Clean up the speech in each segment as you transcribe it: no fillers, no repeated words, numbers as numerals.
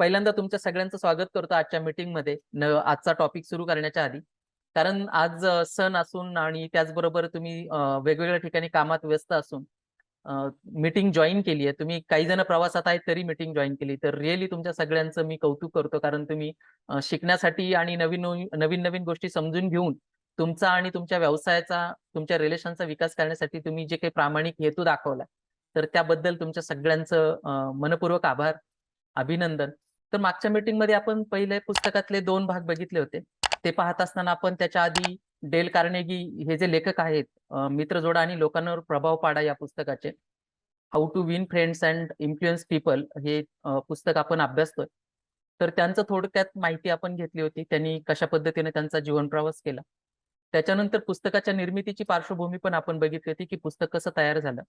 पहिल्यांदा तुमच्या सगळ्यांचं स्वागत करतो आजच्या मीटिंगमध्ये आजचा टॉपिक सुरू करण्याच्या आधी. कारण आज सण असून आणि त्याचबरोबर तुम्ही वेगवेगळ्या ठिकाणी कामात व्यस्त असून मीटिंग जॉईन केली आहे. तुम्ही काही जण प्रवासात आहेत तरी मीटिंग जॉईन केली. तर रिअली तुमच्या सगळ्यांचं मी कौतुक करतो, कारण तुम्ही शिकण्यासाठी आणि नवीन नवीन नवीन गोष्टी समजून घेऊन तुमचा आणि तुमच्या व्यवसायाचा, तुमच्या रिलेशनचा विकास करण्यासाठी तुम्ही जे काही प्रामाणिक हेतू दाखवला, तर त्याबद्दल तुमच्या सगळ्यांचं मनपूर्वक आभार, अभिनंदन. तर मागच्या मीटिंग मध्ये आपण पहिले पुस्तकातले 2 भाग बघितले होते. ते पाहत असताना आपण त्याच्या आधी डेल कार्नेगी हे जे लेखक आहेत, मित्र जोडा आणि लोकांवर प्रभाव पाडा या पुस्तकाचे how to win friends and influence people हे पुस्तक आपण अभ्यासतोय. तर त्यांचं थोडक्यात माहिती आपण घेतली होती. त्यांनी कशा पद्धतीने त्यांचा जीवन प्रवास केला. त्याच्यानंतर पुस्तकाच्या निर्मितीची पार्श्वभूमी पण आपण बघितली होती, की पुस्तक कसं तयार झालं.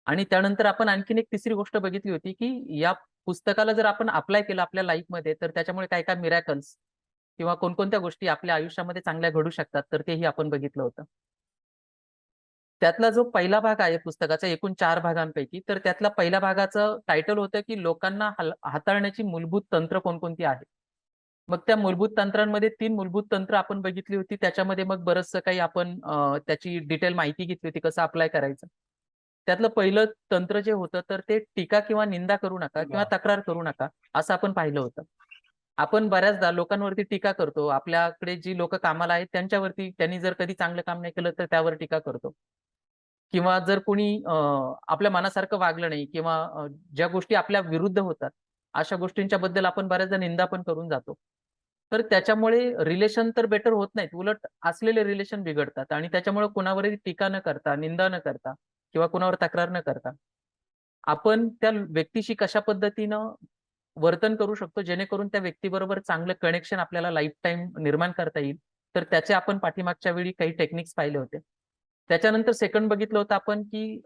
आणि त्यानंतर आपण आणखीन एक तिसरी गोष्ट बघितली होती, की या पुस्तकाला जर आपण अप्लाय केलं आपल्या लाईफमध्ये, तर त्याच्यामुळे काय काय मिरॅकल्स किंवा कोणकोणत्या गोष्टी आपल्या आयुष्यामध्ये चांगल्या घडू शकतात, तर तेही आपण बघितलं होतं. त्यातला जो पहिला भाग आहे पुस्तकाचा एकूण 4 भागांपैकी, तर त्यातला पहिल्या भागाचं टायटल होतं, की लोकांना हाताळण्याची मूलभूत तंत्र कोणकोणती आहेत. मग त्या मूलभूत तंत्रांमध्ये 3 मूलभूत तंत्र आपण बघितली होती. त्याच्यामध्ये मग बरचसं काही आपण त्याची डिटेल माहिती घेतली होती, कसं अप्लाय करायचं. त्यातलं पहिलं तंत्र जे होतं, तर ते टीका किंवा निंदा करू नका किंवा तक्रार करू नका, असं आपण पाहिलं होतं. आपण बऱ्याचदा लोकांवरती टीका करतो. आपल्याकडे जी लोकं कामाला आहेत त्यांच्यावरती, त्यांनी जर कधी चांगलं काम नाही केलं, तर त्यावर टीका करतो. किंवा जर कोणी आपल्या मनासारखं वागलं नाही किंवा ज्या गोष्टी आपल्या विरुद्ध होतात, अशा गोष्टींच्या बद्दल आपण बऱ्याचदा निंदा पण करून जातो. तर त्याच्यामुळे रिलेशन तर बेटर होत नाहीत. उलट असलेले रिलेशन बिघडतात आणि त्याच्यामुळे कुणावरही टीका न करता, निंदा न करता किंवा कुणावर तक्रार न करता, आपण त्या व्यक्तीशी कशा पद्धतीनं वर्तन करू शकतो, जेणेकरून त्या व्यक्तीबरोबर चांगलं कनेक्शन आपल्याला लाईफटाईम निर्माण करता येईल. तर त्याचे आपण पाठीमागच्या वेळी काही टेक्निक्स पाहिले होते. त्याच्यानंतर सेकंड बघितलं होतं आपण, की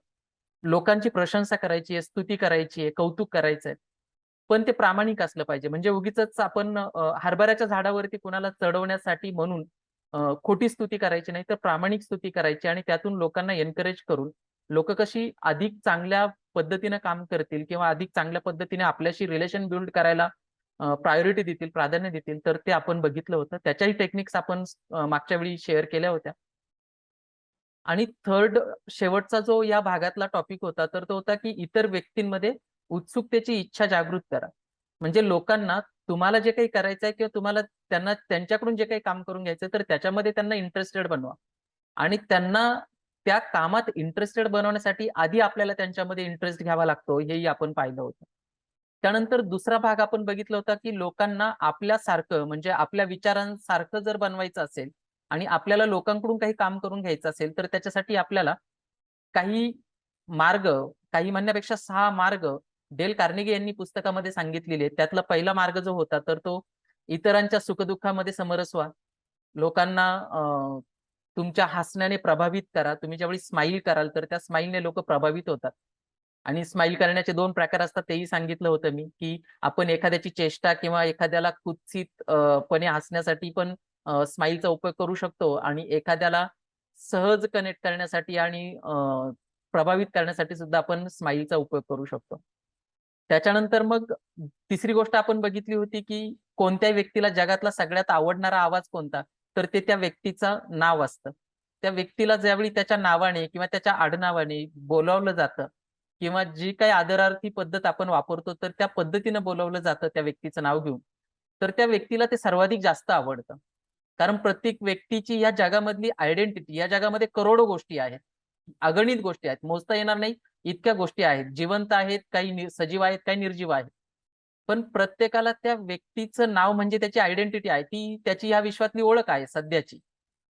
लोकांची प्रशंसा करायची आहे, स्तुती करायची आहे, कौतुक करायचंय. पण ते प्रामाणिक असलं पाहिजे. म्हणजे उगीचच आपण हरभऱ्याच्या झाडावरती कुणाला चढवण्यासाठी म्हणून खोटी स्तुती करायची नाही, तर प्रामाणिक स्तुती करायची आणि त्यातून लोकांना एन्करेज करून लोकं कशी अधिक चांगल्या पद्धतीनं काम करतील किंवा अधिक चांगल्या पद्धतीने आपल्याशी रिलेशन बिल्ड करायला प्रायोरिटी देतील, प्राधान्य देतील, तर ते आपण बघितलं होतं. त्याच्याही टेक्निक्स आपण मागच्या वेळी शेअर केल्या होत्या. आणि थर्ड शेवटचा जो या भागातला टॉपिक होता, तर तो होता, की इतर व्यक्तींमध्ये उत्सुकतेची इच्छा जागृत करा. म्हणजे लोकांना तुम्हाला जे काही करायचंय किंवा तुम्हाला त्यांना त्यांच्याकडून जे काही काम करून घ्यायचंय, तर त्याच्यामध्ये त्यांना इंटरेस्टेड बनवा. आणि त्यांना त्या कामात इंटरेस्टेड बनवण्यासाठी आधी आपल्याला त्यांच्यामध्ये इंटरेस्ट घ्यावा लागतो, हेही आपण पाहिलं होतं. त्यानंतर दुसरा भाग आपण बघितला होता, की लोकांना आपल्यासारखं म्हणजे आपल्या विचारांसारखं जर बनवायचं असेल आणि आपल्याला लोकांकडून काही काम करून घ्यायचं असेल, तर त्याच्यासाठी आपल्याला काही मार्ग, काही म्हणण्यापेक्षा 6 मार्ग डेल कार्नेगी यांनी पुस्तकामध्ये सांगितलेले आहेत. त्यातला पहिला मार्ग जो होता, तर तो इतरांच्या सुखदुःखामध्ये समरस व्हा. लोकांना तुमच्या हसण्याने प्रभावित करा. तुम्ही ज्यावेळी स्माईल कराल, तर त्या स्माईलने लोकं प्रभावित होतात. आणि स्माईल करण्याचे 2 प्रकार असतात तेही सांगितलं होतं मी, की आपण एखाद्याची चेष्टा किंवा एखाद्याला कुत्सित पणे हसण्यासाठी पण स्माईलचा उपयोग करू शकतो आणि एखाद्याला सहज कनेक्ट करण्यासाठी आणि प्रभावित करण्यासाठी सुद्धा आपण स्माईलचा उपयोग करू शकतो. त्याच्यानंतर मग तिसरी गोष्ट आपण बघितली होती, की कोणत्या व्यक्तीला जगातला सगळ्यात आवडणारा आवाज कोणता? तर ते त्या व्यक्तीचं नाव असतं. त्या व्यक्तीला ज्यावेळी त्याच्या नावाने किंवा त्याच्या आडनावाने बोलावलं जातं किंवा जी काही आदरार्थी पद्धत आपण वापरतो, तर त्या पद्धतीनं बोलावलं जातं त्या व्यक्तीचं नाव घेऊन. तर त्या व्यक्तीला ते सर्वाधिक जास्त आवडतं. कारण प्रत्येक व्यक्तीची या जगामधली आयडेंटिटी, या जगामध्ये करोडो गोष्टी आहेत. अगणित गोष्टी आहेत. मोजता येणार नाही इतक्या गोष्टी आहेत. जिवंत आहेत, काही सजीव आहेत, काही निर्जीव आहेत. पण प्रत्येकाला त्या व्यक्तीचं नाव म्हणजे त्याची आयडेंटिटी आहे. ती त्याची या विश्वातली ओळख आहे सध्याची.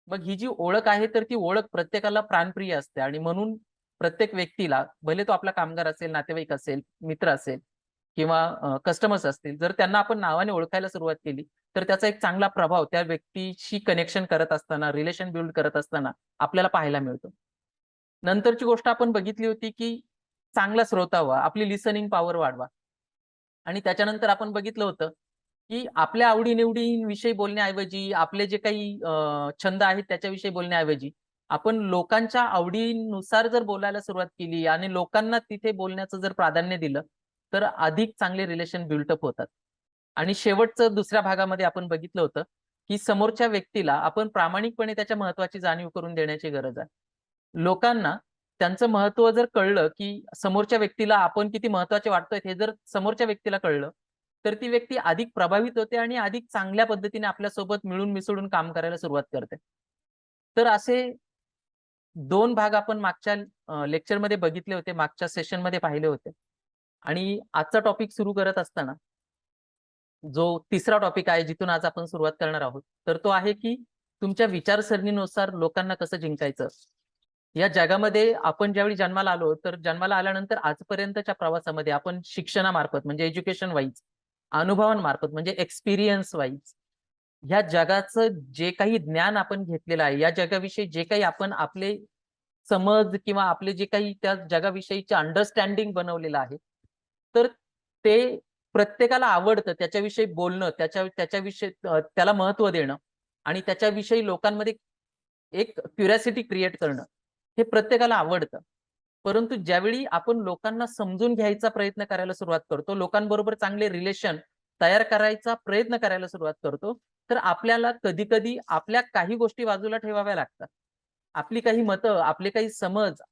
मग ही जी ओळख आहे, तर ती ओळख प्रत्येकाला प्राणप्रिय असते आणि म्हणून प्रत्येक व्यक्तीला, भले तो आपला कामगार असेल, नातेवाईक असेल, मित्र असेल किंवा कस्टमर्स असतील, जर त्यांना आपण नावाने ओळखायला सुरुवात केली, तर त्याचा एक चांगला प्रभाव त्या व्यक्तीशी कनेक्शन करत असताना, रिलेशन बिल्ड करत असताना आपल्याला पाहायला मिळतो. नंतरची गोष्ट आपण बघितली होती, की चांगला श्रोता व्हा, आपली लिसनिंग पॉवर वाढवा. आणि त्याच्यानंतर आपण बघितलं होतं, की आपल्या आवडी-निवडींविषयी बोलण्याऐवजी, आपले जे काही छंद आहेत त्याच्याविषयी बोलण्याऐवजी, आपण लोकांच्या आवडीनुसार जर बोलायला सुरुवात केली आणि लोकांना तिथे बोलण्याचं जर प्राधान्य दिलं, तर अधिक चांगले रिलेशन बिल्ट अप होतात. आणि शेवटचं दुसऱ्या भागामध्ये आपण बघितलं होतं की समोरच्या व्यक्तीला आपण प्रामाणिकपणे त्याच्या महत्वाची जाणीव करून देण्याची गरज आहे. लोकांना त्यांचं महत्व जर कळलं की समोरच्या व्यक्तीला आपण किती महत्वाचे वाटतोय हे जर समोरच्या व्यक्तीला कळलं तर ती व्यक्ती अधिक प्रभावित होते आणि अधिक चांगल्या पद्धतीने आपल्यासोबत मिळून मिसळून काम करायला सुरुवात करते. तर असे 2 भाग आपण मागच्या लेक्चरमध्ये बघितले होते, मागच्या सेशनमध्ये पाहिले होते. आणि आजचा टॉपिक सुरू करत असताना जो तिसरा टॉपिक आहे जिथून आज आपण सुरुवात करणार आहोत, तर तो आहे की तुमच्या विचारसरणीनुसार लोकांना कसं जिंकायचं. या जगामध्ये आपण ज्यावेळी जन्माला आलो, तर जन्माला आल्यानंतर आजपर्यंतच्या प्रवासामध्ये आपण शिक्षणामार्फत म्हणजे एज्युकेशन वाईज, अनुभवांमार्फत म्हणजे एक्सपिरियन्स वाईज ह्या जगाचं जे काही ज्ञान आपण घेतलेलं आहे, या जगाविषयी जे काही आपण आपले समज किंवा आपले जे काही त्या जगाविषयीचे अंडरस्टँडिंग बनवलेलं आहे, तर ते प्रत्येकाला आवडतं. त्याच्याविषयी बोलणं, त्याच्याविषयी त्याला महत्त्व देणं आणि त्याच्याविषयी लोकांमध्ये एक क्युरिओसिटी क्रिएट करणं, हे प्रत्येकाला आवडतं. परंतु ज्यावेळी आपण लोकांना समजून घ्यायचा प्रयत्न करायला सुरुवात करतो, लोकांबरोबर चांगले रिलेशन तयार करायचा प्रयत्न करायला सुरुवात करतो, तर आपल्याला कधी-कधी आपल्या काही गोष्टी बाजूला ठेवाव्या लागतात. आपली काही मतं, आपले काही समज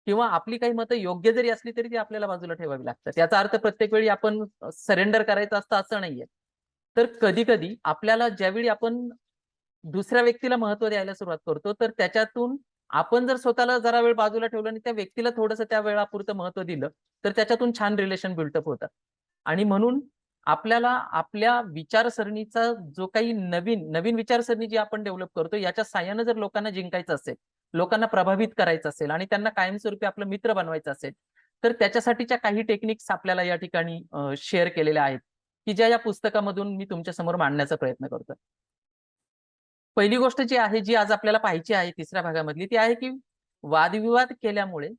किंवा आपली काही मतं योग्य जरी असली तरी ती आपल्याला बाजूला ठेवावी लागतात. याचा अर्थ प्रत्येक वेळी आपण सरेंडर करायचं असतं असं नाहीये. तर कधी-कधी आपल्याला ज्यावेळी आपण दुसऱ्या व्यक्तीला महत्त्व द्यायला सुरुवात करतो, तर त्याच्यातून आपण जर स्वतःला जरा वेळ बाजूला ठेवलं आणि त्या व्यक्तीला थोडंसं त्या वेळापुरतं महत्त्व दिलं, तर त्याच्यातून छान रिलेशन बिल्टअप होतं. आणि म्हणून आपल्याला आपल्या विचारसरणीचा जो काही नवीन नवीन विचारसरणी जी आपण डेव्हलप करतो, याच्या साहाय्याने जर लोकांना जिंकायचं असेल, लोकांना प्रभावित करायचं असेल आणि त्यांना कायमस्वरूपी आपलं मित्र बनवायचं असेल, तर त्याच्यासाठीच्या काही टेक्निक्स आपल्याला या ठिकाणी शेअर केलेल्या आहेत, की ज्या या पुस्तकामधून मी तुमच्यासमोर मांडण्याचा प्रयत्न करतोय. पहिली गोष्ट जी आहे, जी आज आपल्याला पाहायची आहे तिसऱ्या भागामधली, ती आहे की वादविवाद केल्यामुळे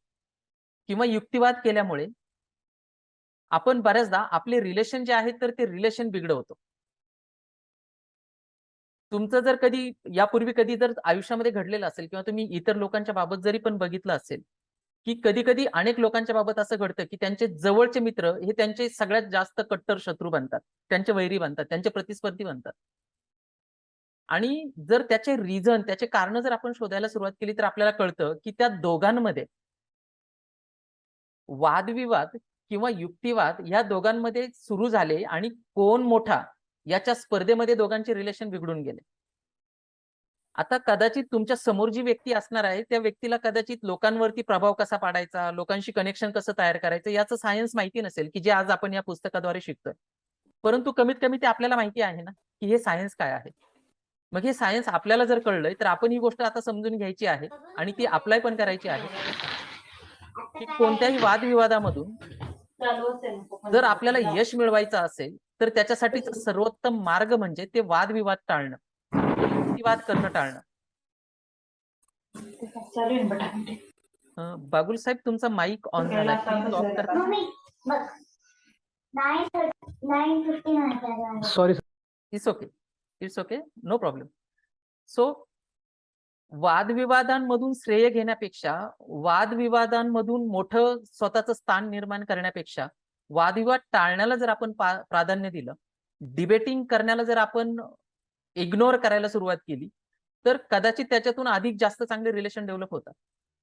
किंवा युक्तिवाद केल्यामुळे आपण बऱ्याचदा आपले रिलेशन जे आहेत, तर ते रिलेशन बिघडवतो. तुमचं जर कधी यापूर्वी कधी जर आयुष्यामध्ये घडलेलं असेल किंवा तुम्ही इतर लोकांच्या बाबत जरी पण बघितलं असेल, की कधी-कधी अनेक लोकांच्या बाबत असं घडतं, की त्यांचे जवळचे मित्र हे त्यांचे सगळ्यात जास्त कट्टर शत्रू बनतात. त्यांचे वैरी बनतात, त्यांचे प्रतिस्पर्धी बनतात. आणि जर त्याचे रिझन, त्याचे कारणं जर आपण शोधायला सुरुवात केली, तर आपल्याला कळतं, की त्या दोघांमध्ये वादविवाद किंवा युक्तिवाद या दोघांमध्ये सुरू झाले आणि कोण मोठा याच्या स्पर्धेमध्ये दोघांचे रिलेशन बिघडून गेले. आता कदाचित तुमच्या समोर जी व्यक्ती असणार आहे, त्या व्यक्तीला कदाचित लोकांवरती प्रभाव कसा पाडायचा, लोकांशी कनेक्शन कसं तयार करायचं याचं सायन्स माहिती नसेल, की जे आज आपण या पुस्तकाद्वारे शिकतोय. परंतु कमीत कमी ते आपल्याला माहिती आहे ना, की हे सायन्स काय आहे. मग हे सायन्स आपल्याला जर कळलंय, तर आपण ही गोष्ट आता समजून घ्यायची आहे आणि ती अप्लाय पण करायची आहे, की कोणत्याही वादविवादामधून जर आपल्याला यश मिळवायचं असेल, तर त्याच्यासाठीच सर्वोत्तम मार्ग म्हणजे ते वादविवाद टाळणं, ते युक्तिवाद करणं टाळणं. बागुल साहेब तुमचा माईक ऑन झाला, प्लीज ऑफ करा. Sorry it's okay, it's okay, no problem. So वादविवादांमधून श्रेय घेण्यापेक्षा, वादविवादांमधून मोठं स्वतःचं स्थान निर्माण करण्यापेक्षा, वादविवाद टाळण्याला जर आपण प्राधान्य दिलं, डिबेटिंग करण्याला जर आपण इग्नोर करायला सुरुवात केली, तर कदाचित त्याच्यातून अधिक जास्त चांगले रिलेशन डेव्हलप होतात.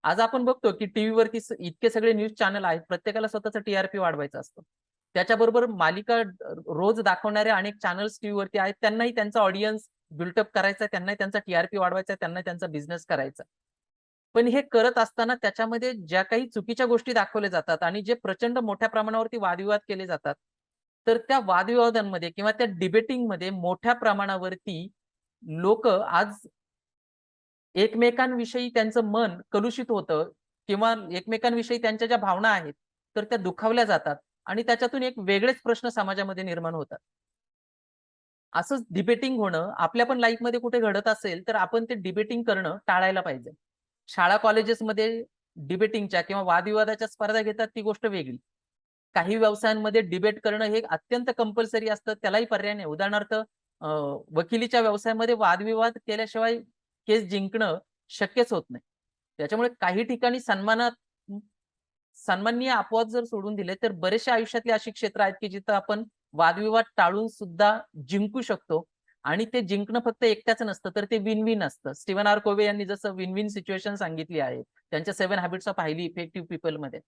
आज आपण बघतो की टीव्हीवरती इतके सगळे न्यूज चॅनल आहेत, प्रत्येकाला स्वतःचा टीआरपी वाढवायचा असतो. त्याच्याबरोबर मालिका रोज दाखवणारे अनेक चॅनल्स टीव्हीवरती आहेत, त्यांनाही त्यांचा ऑडियन्स बिल्टअप करायचा, त्यांनाही त्यांचा टीआरपी वाढवायचा, त्यांना त्यांचा बिझनेस करायचा. पण हे करत असताना त्याच्यामध्ये ज्या काही चुकीच्या गोष्टी दाखवल्या जातात आणि जे प्रचंड मोठ्या प्रमाणावरती वादविवाद केले जातात, तर त्या वादविवादांमध्ये किंवा त्या डिबेटिंगमध्ये मोठ्या प्रमाणावरती लोकं आज एकमेकांविषयी त्यांचं मन कलुषित होतं किंवा एकमेकांविषयी त्यांच्या ज्या भावना आहेत, तर त्या दुखावल्या जातात आणि त्याच्यातून एक वेगळेच प्रश्न समाजामध्ये निर्माण होतात. असंच डिबेटिंग होणं आपल्या पण लाईफमध्ये कुठे घडत असेल, तर आपण ते डिबेटिंग करणं टाळायला पाहिजे. शाळा कॉलेजेसमध्ये डिबेटिंगच्या किंवा वादविवादाच्या स्पर्धा घेतात ती गोष्ट वेगळी. काही व्यवसायांमध्ये डिबेट करणं हे अत्यंत कंपल्सरी असतं, त्यालाही पर्याय नाही. उदाहरणार्थ वकिलीच्या व्यवसायामध्ये वादविवाद केल्याशिवाय केस जिंकणं शक्यच होत नाही. त्याच्यामुळे काही ठिकाणी सन्माननीय अपवाद जर सोडून दिले, तर बरेचसे आयुष्यातली अशी क्षेत्र आहेत, की जिथं आपण वादविवाद टाळून सुद्धा जिंकू शकतो. आणि ते जिंकणं फक्त एकट्याच नसतं, तर ते विन विन असतं. स्टीव्हन आर कोव्हे यांनी जसं विन विन सिच्युएशन सांगितली आहे त्यांच्या 7 habits of highly effective people मध्ये,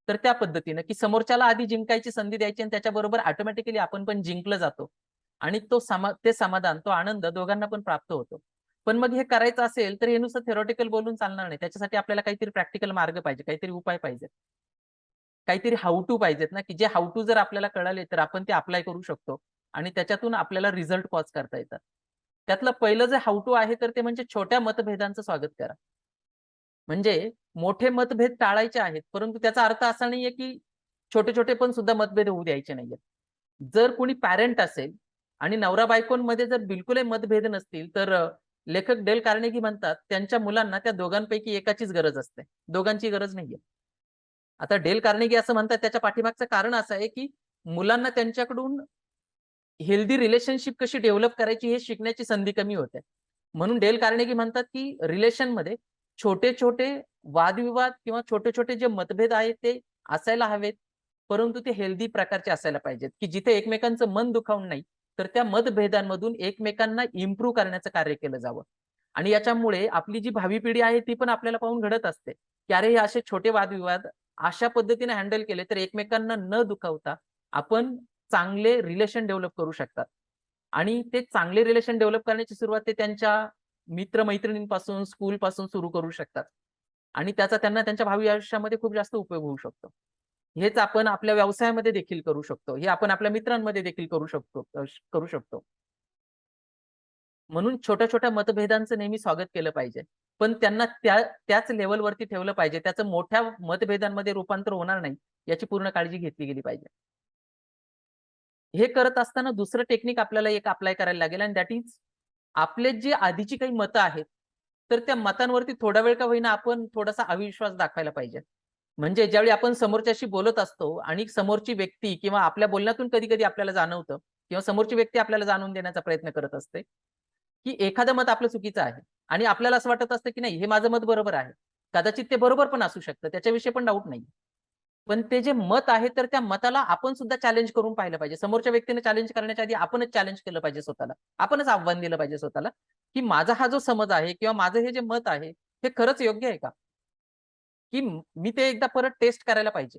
तर त्या पद्धतीनं की समोरच्याला आधी जिंकायची संधी द्यायची आणि त्याच्याबरोबर ऑटोमॅटिकली आपण पण जिंकलं जातो. आणि ते समाधान, तो आनंद दोघांना पण प्राप्त होतो. पण मग हे करायचं असेल तर हे नुसतं थेरॉटिकल बोलून चालणार नाही. त्याच्यासाठी आपल्याला काहीतरी प्रॅक्टिकल मार्ग पाहिजे, काहीतरी उपाय पाहिजे, काहीतरी हाऊ टू पाहिजेत ना, की जे हाऊ टू जर आपल्याला कळाले तर आपण ते अप्लाय करू शकतो आणि त्याच्यातून आपल्याला रिझल्ट कॉज करता येतात. त्यातलं पहिलं जे हाऊ टू आहे तर ते म्हणजे छोट्या मतभेदांचं स्वागत करा. म्हणजे मोठे मतभेद टाळायचे आहेत, परंतु त्याचा अर्थ असा नाहीये की छोटे-छोटे पण सुद्धा मतभेद होऊ द्यायचे नाहीयेत. जर कोणी पॅरेंट असेल आणि नवरा-बायकोंमध्ये जर बिलकुलही मतभेद नसतील, तर लेखक डेल कार्नेगी म्हणतात, त्यांच्या मुलांना त्या दोघांपैकी एकाचीच गरज असते. दोघांची गरज नाहीये. आता डेल कार्नेगी असं म्हणतात, त्याच्या पाठीमागचं कारण असं आहे, की मुलांना त्यांच्याकडून हेल्दी रिलेशनशिप कशी डेव्हलप करायची हे शिकण्याची संधी कमी होते. म्हणून डेल कार्नेगी म्हणतात, की रिलेशनमध्ये छोटे-छोटे वादविवाद किंवा छोटे-छोटे जे मतभेद आहेत ते असायला हवेत, परंतु ते हेल्दी प्रकारचे असायला पाहिजेत, की जिथे एकमेकांचं मन दुखावून नाही, तर त्या मतभेदांमधून एकमेकांना इम्प्रूव्ह करण्याचं कार्य केलं जावं. आणि याच्यामुळे आपली जी भावी पिढी आहे ती पण आपल्याला पाहून घडत असते, की अरे हे असे छोटे वादविवाद अशा पद्धतीने हँडल केले तर एकमेकांना न दुखावता आपण चांगले रिलेशन डेव्हलप करू शकतात. आणि ते चांगले रिलेशन डेव्हलप करण्याची सुरुवात ते त्यांच्या मित्र-मैत्रिणींपासून, स्कूलपासून सुरू करू शकतात. आणि त्याचा त्यांना त्यांच्या भावी आयुष्यामध्ये खूप जास्त उपयोग होऊ शकतो. हेच आपण आपल्या व्यवसायामध्ये देखील करू शकतो. हे आपण आपल्या मित्रांमध्ये देखील करू शकतो. म्हणून छोट्या-छोट्या मतभेदांचं नेहमी स्वागत केलं पाहिजे. पण त्यांना त्याच लेव्हलवरती ठेवलं पाहिजे. त्याचं मोठ्या मतभेदांमध्ये रूपांतर होणार नाही, याची पूर्ण काळजी घेतली गेली पाहिजे. हे करत असताना दुसरं टेक्निक आपल्याला एक अप्लाय करायला लागेल आणि दॅट इज आपले जे आधीची काही मतं आहेत, तर त्या मतांवरती थोडा वेळ का होईना आपण थोडासा अविश्वास दाखवायला पाहिजे. म्हणजे ज्यावेळी आपण समोरच्याशी बोलत असतो आणि समोरची व्यक्ती किंवा आपल्या बोलण्यातून कधी-कधी आपल्याला जाणवतं किंवा समोरची व्यक्ती आपल्याला जाणून देण्याचा प्रयत्न करत असते, की एखादं मत आपलं चुकीचं आहे आणि आपल्याला असं वाटत असतं, की नाही हे माझं मत बरोबर आहे. कदाचित ते बरोबर पण असू शकतं. त्याच्याविषयी पण डाऊट नाही. पण ते जे मत आहे, तर त्या मताला आपण सुद्धा चॅलेंज करून पाहिलं पाहिजे. समोरच्या व्यक्तीने चॅलेंज करण्याच्या आधी आपणच चॅलेंज केलं पाहिजे स्वतःला. आपणच आव्हान दिलं पाहिजे स्वतःला, की माझा हा जो समज आहे किंवा माझं हे जे मत आहे, हे खरंच योग्य आहे का? की मी ते एकदा परत टेस्ट करायला पाहिजे.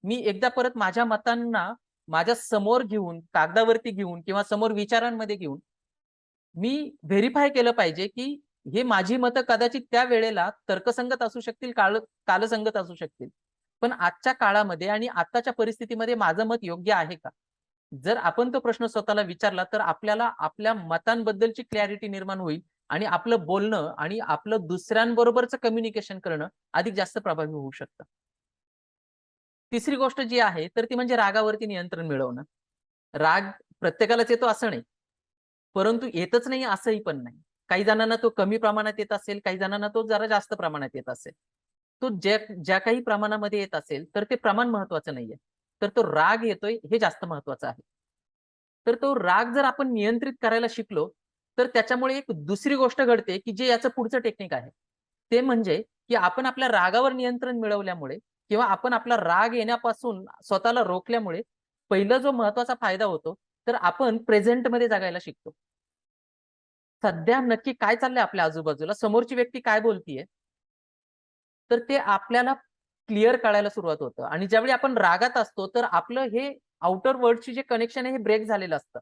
मी एकदा परत माझ्या मतांना माझ्या समोर घेऊन, कागदावरती घेऊन किंवा समोर विचारांमध्ये घेऊन, मी व्हेरिफाय केलं पाहिजे, की हे माझी मतं कदाचित त्या वेळेला तर्कसंगत असू शकतील, कालसंगत असू शकतील. पण आजच्या काळामध्ये आणि आत्ताच्या परिस्थितीमध्ये माझं मत योग्य आहे का? जर आपण तो प्रश्न स्वतःला विचारला, तर आपल्याला आपल्या मतांबद्दलची क्लॅरिटी निर्माण होईल आणि आपलं बोलणं आणि आपलं दुसऱ्यांबरोबरचं कम्युनिकेशन करणं अधिक जास्त प्रभावी होऊ शकतं. तिसरी गोष्ट जी आहे, तर ती म्हणजे रागावरती नियंत्रण मिळवणं. राग प्रत्येकालाच येतो असं नाही. परंतु येतच नाही असंही पण नाही. काही जणांना तो कमी प्रमाणात येत असेल, काही जणांना तो जरा जास्त प्रमाणात येत असेल. तो ज्या ज्या काही प्रमाणामध्ये येत असेल, तर ते प्रमाण महत्वाचं नाहीये. तर तो राग येतोय हे जास्त महत्वाचं आहे. तर तो राग जर आपण नियंत्रित करायला शिकलो, तर त्याच्यामुळे एक दुसरी गोष्ट घडते, की जे याचं पुढचं टेक्निक आहे. ते म्हणजे, की आपण आपल्या रागावर नियंत्रण मिळवल्यामुळे किंवा आपण आपला राग येण्यापासून स्वतःला रोखल्यामुळे पहिला जो महत्वाचा फायदा होतो, तर आपण प्रेझेंटमध्ये जगायला शिकतो. सध्या नक्की काय चाललंय आपल्या आजूबाजूला, समोरची व्यक्ती काय बोलतीये, तर ते आपल्याला क्लिअर कळायला सुरुवात होतं आणि ज्यावेळी आपण रागात असतो, तर आपलं हे आउटर वर्ल्डशी जे कनेक्शन आहे, हे ब्रेक झालेलं असतं.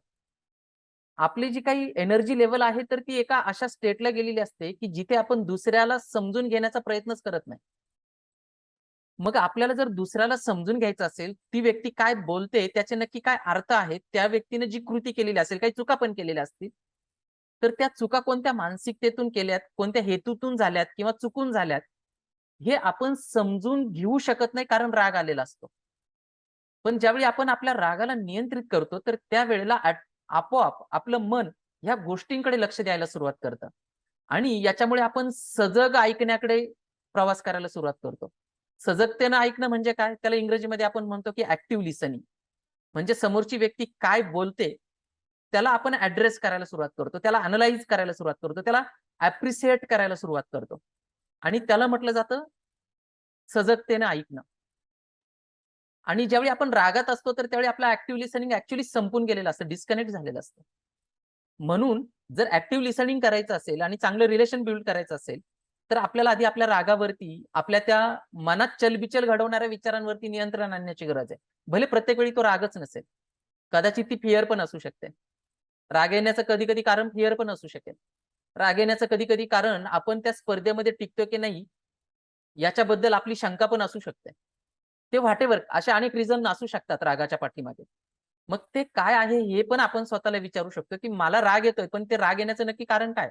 आपली जी काही एनर्जी लेव्हल आहे, तर ती एका अशा स्टेटला गेलेली असते, की जिथे आपण दुसऱ्याला समजून घेण्याचा प्रयत्नच करत नाही. मग आपल्याला जर दुसऱ्याला समजून घ्यायचं असेल, ती व्यक्ती काय बोलते, त्याचे नक्की काय अर्थ आहेत, त्या व्यक्तीने जी कृती केलेली असेल, काही चुका पण केलेल्या असतील, तर त्या चुका कोणत्या मानसिकतेतून केल्यात, कोणत्या हेतूतून झाल्यात किंवा चुकून झाल्यात, हे आपण समजून घेऊ शकत नाही कारण राग आलेला असतो. पण ज्यावेळी आपण आपल्या रागाला नियंत्रित करतो, तर त्यावेळेला आपोआप आपलं मन ह्या गोष्टींकडे लक्ष द्यायला सुरुवात करतं आणि याच्यामुळे आपण सजग ऐकण्याकडे प्रवास करायला सुरुवात करतो. सजगतेनं ऐकणं म्हणजे काय? त्याला इंग्रजीमध्ये आपण म्हणतो, की ॲक्टिव्ह लिसनिंग. म्हणजे समोरची व्यक्ती काय बोलते, त्याला आपण ॲड्रेस करायला सुरुवात करतो. त्याला अॅनलाईज करायला सुरुवात करतो. त्याला ॲप्रिशिएट करायला सुरुवात करतो आणि त्याला म्हटलं जातं सजगतेनं ऐकणं. आणि ज्यावेळी आपण रागात असतो तर त्यावेळी आपलं ऍक्टिव्ह लिसनिंग ऍक्च्युअली संपून गेलेलं असतं, डिस्कनेक्ट झालेलं असतं. म्हणून जर ऍक्टिव्ह लिसनिंग करायचं असेल आणि चांगलं रिलेशन बिल्ड करायचं असेल, तर आपल्याला आधी आपल्या रागावरती, आपल्या त्या मनात चलबिचल घडवणाऱ्या विचारांवरती नियंत्रण आणण्याची गरज आहे. भले प्रत्येक वेळी तो रागच नसेल, कदाचित ती फिअर पण असू शकते. राग येण्याचं कधी कधी कारण फिअर पण असू शकेल. राग येण्याचं कधी कधी कारण आपण त्या स्पर्धेमध्ये टिकतो की नाही याच्याबद्दल आपली शंका पण असू शकते. ते व्हॉटेव्हर अशा अनेक रिझन असू शकतात रागाच्या पाठीमागे. मग ते काय आहे हे पण आपण स्वतःला विचारू शकतो, की मला राग येतोय, पण ते राग येण्याचं नक्की कारण काय?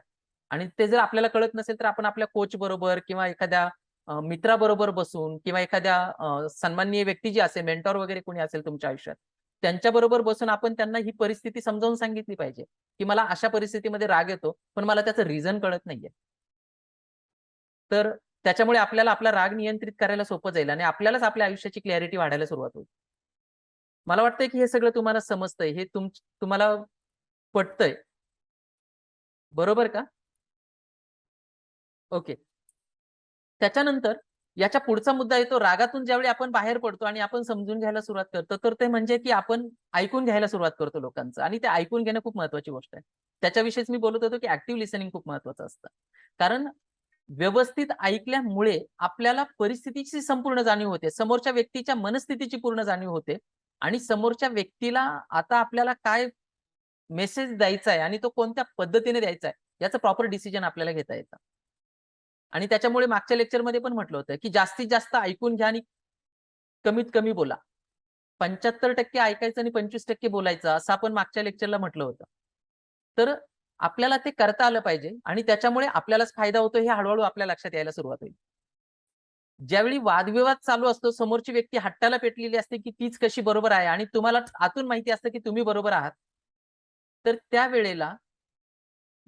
आणि ते जर आपल्याला कळत नसेल, तर आपण आपल्या कोच बरोबर किंवा एखाद्या मित्राबरोबर बसून किंवा एखाद्या सन्माननीय व्यक्ती जी असेल, मेंटॉर वगैरे कोणी असेल तुमच्या आयुष्यात, त्यांच्याबरोबर बसून आपण त्यांना ही परिस्थिती समजावून सांगितली पाहिजे, की मला अशा परिस्थितीमध्ये राग येतो, पण मला त्याचं रिझन कळत नाहीये. तर त्याच्यामुळे आपल्याला आपला राग नियंत्रित करायला सोपं जाईल आणि आपल्यालाच आपल्या आयुष्याची क्लॅरिटी वाढायला सुरुवात होईल. मला वाटतंय की हे सगळं तुम्हाला समजतंय, हे तुम्हाला पटतंय. बरोबर का? ओके. त्याच्यानंतर याच्या पुढचा मुद्दा येतो रागातून ज्यावेळी आपण बाहेर पडतो आणि आपण समजून घ्यायला सुरुवात करतो, तर ते म्हणजे की आपण ऐकून घ्यायला सुरुवात करतो लोकांचं आणि ते ऐकून घेणं खूप महत्त्वाची गोष्ट आहे. त्याच्याविषयीच मी बोलत होतो की ऍक्टिव्ह लिसनिंग खूप महत्त्वाचं असतं. कारण व्यवस्थित ऐकल्यामुळे आपल्याला परिस्थितीची संपूर्ण जाणीव होते. समोरच्या व्यक्तीच्या मनस्थितीची पूर्ण जाणीव होते आणि समोरच्या व्यक्तीला आता आपल्याला काय मेसेज द्यायचा आहे आणि तो कोणत्या पद्धतीने द्यायचा आहे, याचं प्रॉपर डिसिजन आपल्याला घेता येतं. आणि त्याच्यामुळे मागच्या लेक्चरमध्ये पण म्हटलं होतं, की जास्तीत जास्त ऐकून घ्या आणि कमीत कमी बोला. 75% ऐकायचं आणि 25% बोलायचं असं आपण मागच्या लेक्चरला म्हटलं होतं. तर आपल्याला ते करता आलं पाहिजे आणि त्याच्यामुळे आपल्यालाच फायदा होतो हे हळू आपल्या लक्षात यायला सुरुवात होईल. ज्यावेळी वादविवाद चालू असतो, समोरची व्यक्ती हट्टाला पेटलेली असते, की तीच कशी बरोबर आहे आणि तुम्हाला आतून माहिती असतं, की तुम्ही बरोबर आहात. तर त्यावेळेला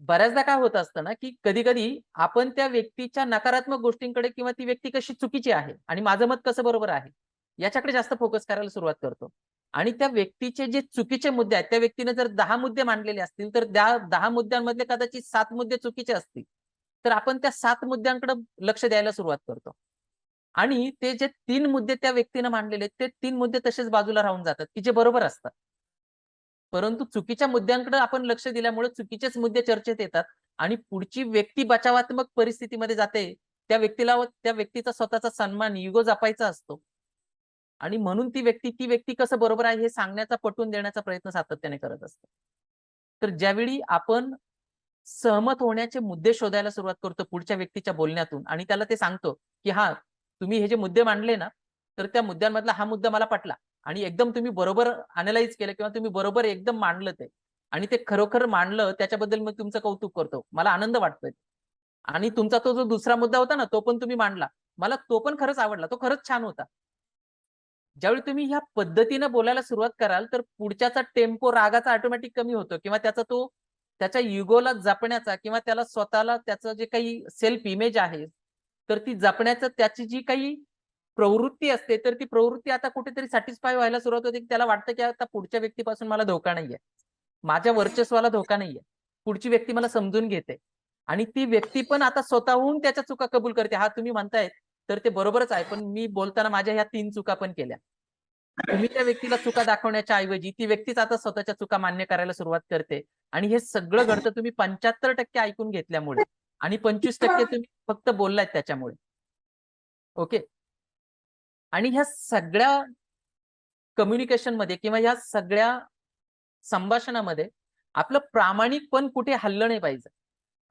बऱ्याचदा काय होत असतं ना, की कधी-कधी आपण त्या व्यक्तीच्या नकारात्मक गोष्टींकडे किंवा ती व्यक्ती कशी चुकीची आहे आणि माझं मत कसं बरोबर आहे, याच्याकडे जास्त फोकस करायला सुरुवात करतो. आणि त्या व्यक्तीचे जे चुकीचे मुद्दे आहेत, त्या व्यक्तीने जर 10 मुद्दे मांडलेले असतील, तर त्या 10 मुद्द्यांमधले कदाचित 7 मुद्दे चुकीचे असतील. तर आपण त्या 7 मुद्द्यांकडे लक्ष द्यायला सुरुवात करतो. आणि ते जे 3 मुद्दे त्या व्यक्तीने मांडलेले आहेत, ते 3 मुद्दे तसेच बाजूला राहून जातात, की जे बरोबर असतात. परंतु चुकीच्या मुद्द्यांकडे आपण लक्ष दिल्यामुळे चुकीचेच मुद्दे चर्चेत येतात आणि पुढची व्यक्ती बचावात्मक परिस्थितीमध्ये जाते. त्या व्यक्तीला व त्या व्यक्तीचा स्वतःचा सन्मान, इगो जपायचा असतो. आणि म्हणून ती व्यक्ती कसं बरोबर आहे हे सांगण्याचा, पटवून देण्याचा प्रयत्न सातत्याने करत असते. तर ज्यावेळी आपण सहमत होण्याचे मुद्दे शोधायला सुरुवात करतो पुढच्या व्यक्तीच्या बोलण्यातून आणि त्याला ते सांगतो, की "हां, तुम्ही हे जे मुद्दे मांडले ना, तर त्या मुद्द्यांमधला हा मुद्दा मला पटला आणि एकदम तुम्ही बरोबर अॅनलाईज केलं किंवा तुम्ही बरोबर एकदम मांडलं ते आणि ते खरोखर मांडलं त्याच्याबद्दल मी तुमचं कौतुक करतो. मला आनंद वाटतोय आणि तुमचा तो जो दुसरा मुद्दा होता ना, तो पण तुम्ही मांडला. मला तो पण खरंच आवडला. तो खरंच छान होता." ज्यावेळी तुम्ही ह्या पद्धतीनं बोलायला सुरुवात कराल, तर पुढच्याचा टेम्पो रागाचा ऑटोमॅटिक कमी होतो किंवा त्याच्या इगोला जपण्याचा किंवा त्याला स्वतःला त्याचं जे काही सेल्फ इमेज आहे, तर ती जपण्याचं त्याची जी काही प्रवृत्ती असते, तर ती प्रवृत्ती आता कुठेतरी सॅटिस्फाय व्हायला सुरुवात होते, की त्याला वाटतं, की आता पुढच्या व्यक्तीपासून मला धोका नाहीये. माझ्या वर्चस्वाला धोका नाहीये. पुढची व्यक्ती मला समजून घेते आणि ती व्यक्ती पण आता स्वतःहून त्याच्या चुका कबूल करते. "हां, तुम्ही म्हणताय तर ते बरोबरच आहे. पण मी बोलताना माझ्या ह्या 3 चुका पण केल्या." तुम्ही त्या व्यक्तीला चुका दाखवण्याच्या ऐवजी ती व्यक्तीच आता स्वतःच्या चुका मान्य करायला सुरुवात करते आणि हे सगळं घडतं तुम्ही 75% ऐकून घेतल्यामुळे आणि 25% तुम्ही फक्त बोललात त्याच्यामुळे. ओके. आणि ह्या सगळ्या कम्युनिकेशनमध्ये किंवा ह्या सगळ्या संभाषणामध्ये आपलं प्रामाणिकपण कुठे हललं नाही पाहिजे.